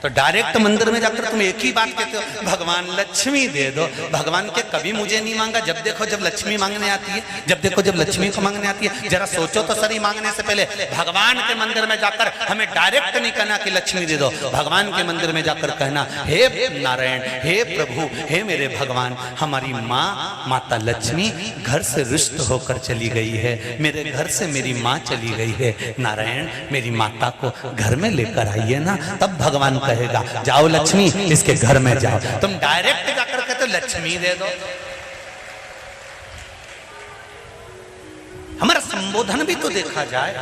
तो डायरेक्ट मंदिर में जाकर तुम एक ही बात कहते हो, भगवान लक्ष्मी दे दो। भगवान के कभी मुझे नहीं मांगा, जब देखो जब लक्ष्मी मांगने आती है, जब देखो जब लक्ष्मी को मांगने आती है। जरा सोचो तो सही, मांगने से पहले भगवान के मंदिर में जाकर हमें डायरेक्ट नहीं कहना कि लक्ष्मी दे दो, भगवान के मंदिर में जाकर कहना, हे नारायण, हे प्रभु, हे मेरे भगवान, हमारी माँ माता लक्ष्मी घर से रुष्ट होकर चली गई है, मेरे घर से मेरी माँ चली गई है, नारायण मेरी माता को घर में लेकर आइए ना। तब भगवान कहेगा जाओ लक्ष्मी इसके घर में जाओ। तुम डायरेक्ट जाकर कहते हो लक्ष्मी दे दो। हमारा संबोधन भी तो देखा जाए।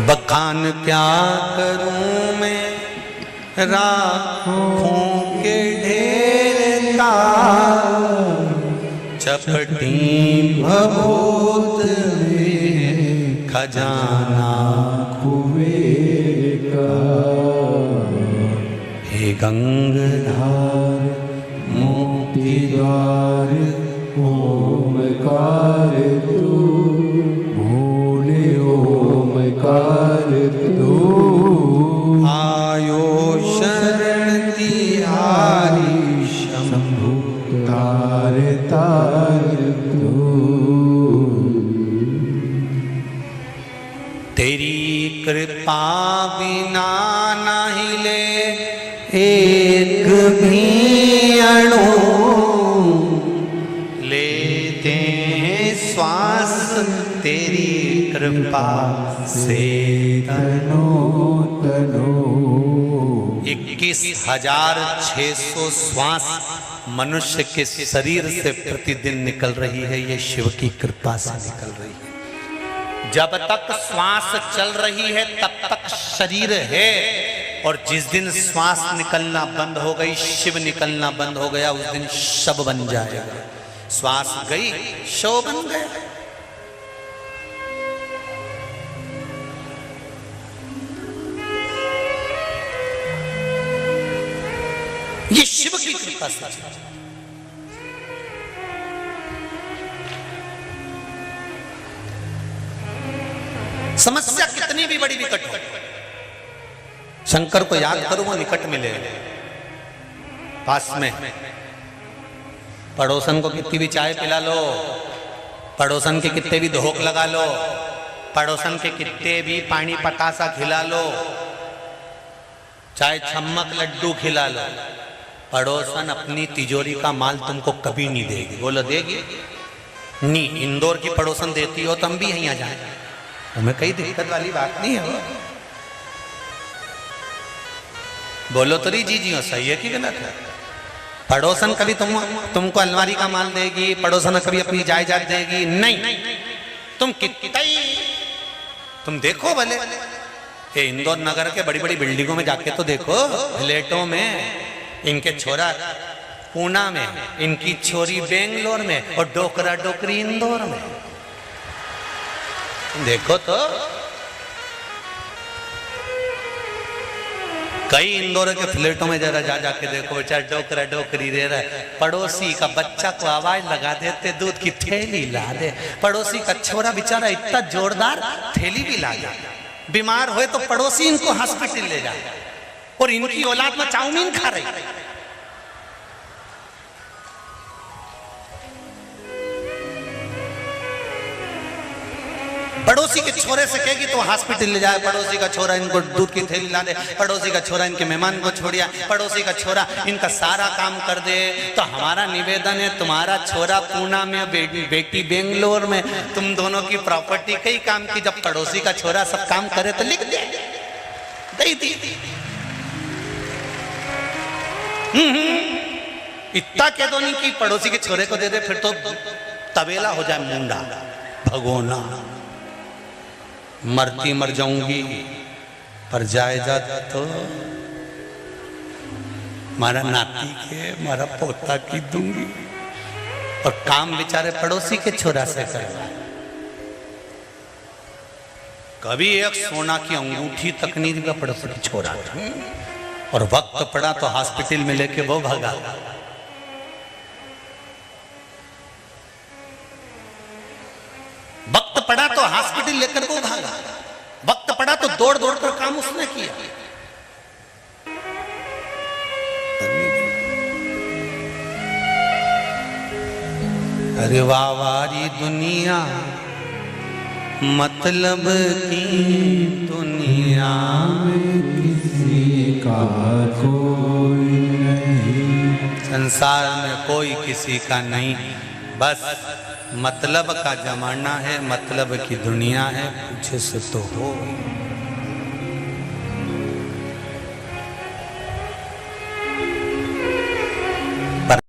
बखान क्या करूं मैं राखों के ढेर का, चपटी भभूत में खजाना कुबेर का। हे गंगाधार मोती द्वार ओमकार तू, भोले ओमकार तू, आयो शरण तिहारी शंभु तार तार तू। तेरी कृपा बिना ना हिले एक भी अणु, लेते हैं श्वास तेरी कृपा से तनो तनो। 21,600 श्वास मनुष्य के शरीर से प्रतिदिन निकल रही है, ये शिव की कृपा से निकल रही है। जब तक श्वास चल रही है तब तक शरीर है, और जिस दिन श्वास निकलना बंद हो गई, शिव निकलना बंद हो गया, उस दिन शव बन जाएगा। श्वास गई शव बन गया। ये शिव की कृपा से। समस्या कितनी भी बड़ी विकट हो, शंकर को याद करो, वो निकट मिले पास में। पड़ोसन को कितनी भी चाय पिला लो, पड़ोसन के कितने भी धोख लगा लो, पड़ोसन के कितने भी पानी पतासा खिला लो, चाहे छम्मक लड्डू खिला लो, पड़ोसन अपनी तिजोरी का माल तुमको कभी नहीं देगी। बोलो देगी? नहीं। इंदौर की पड़ोसन देती हो तो हम भी यहीं आ जाए, हमें कई दिक्कत वाली बात नहीं है। बोलो तो जी जी हो, सही है कि गलत है? पड़ोसन कभी तुमको अलमारी का माल देगी, पड़ोसन कभी अपनी जायदाद देगी? नहीं। तुम कितनी तुम देखो भले, ये इंदौर नगर के बड़ी बड़ी बिल्डिंगों में जाके तो देखो, फ्लैटों में इनके छोरा पूना में, इनकी छोरी बेंगलोर में, और डोकरा डोकरी इंदौर में। देखो तो कई इंदौर के फ्लैटों में जरा जा जाके देखो, बेचारा डोकरा डोकरी रह रहा है, पड़ोसी का बच्चा को आवाज लगा देते दूध की थैली ला दे, पड़ोसी का छोरा बेचारा इतना जोरदार थैली भी ला जाए, बीमार हुए तो पड़ोसी इनको हॉस्पिटल ले जाए, और इनकी औलाद में चाउमीन खा रही। पड़ोसी के छोरे से कहेगी तो हॉस्पिटल ले जाए, पड़ोसी का छोरा इनको दूध की थैली ला दे, पड़ोसी का छोरा इनके मेहमान को छोड़िया, पड़ोसी का छोरा इनका सारा काम कर दे। तो हमारा निवेदन है, तुम्हारा छोरा पूना में, बेटी बेंगलोर में, तुम दोनों की प्रॉपर्टी कई काम की, जब पड़ोसी का छोरा सब काम करे तो लिख दे, दे दी। इतना कह दो नहीं कि पड़ोसी के छोरे को दे दे, फिर तो तबेला हो जाए मुंडा भगोना। मरती मर जाऊंगी पर जायदाद तो मारा नाती के, मारा पोता की दूंगी, और काम बेचारे पड़ोसी के छोरा से करवा। कभी एक सोना की अंगूठी तक नहीं दिया पड़ोसी की छोरा था, और वक्त पड़ा तो हॉस्पिटल में लेके वो भागा। वक्त पड़ा तो हॉस्पिटल लेकर वो भागा, वक्त पड़ा तो दौड़ दौड़ कर काम उसने किया। अरे वाह वारी दुनिया, मतलब की दुनिया में किसी का कोई नहीं, संसार में कोई किसी का नहीं, बस मतलब का जमाना है, मतलब की दुनिया है, पूछे से तो हो।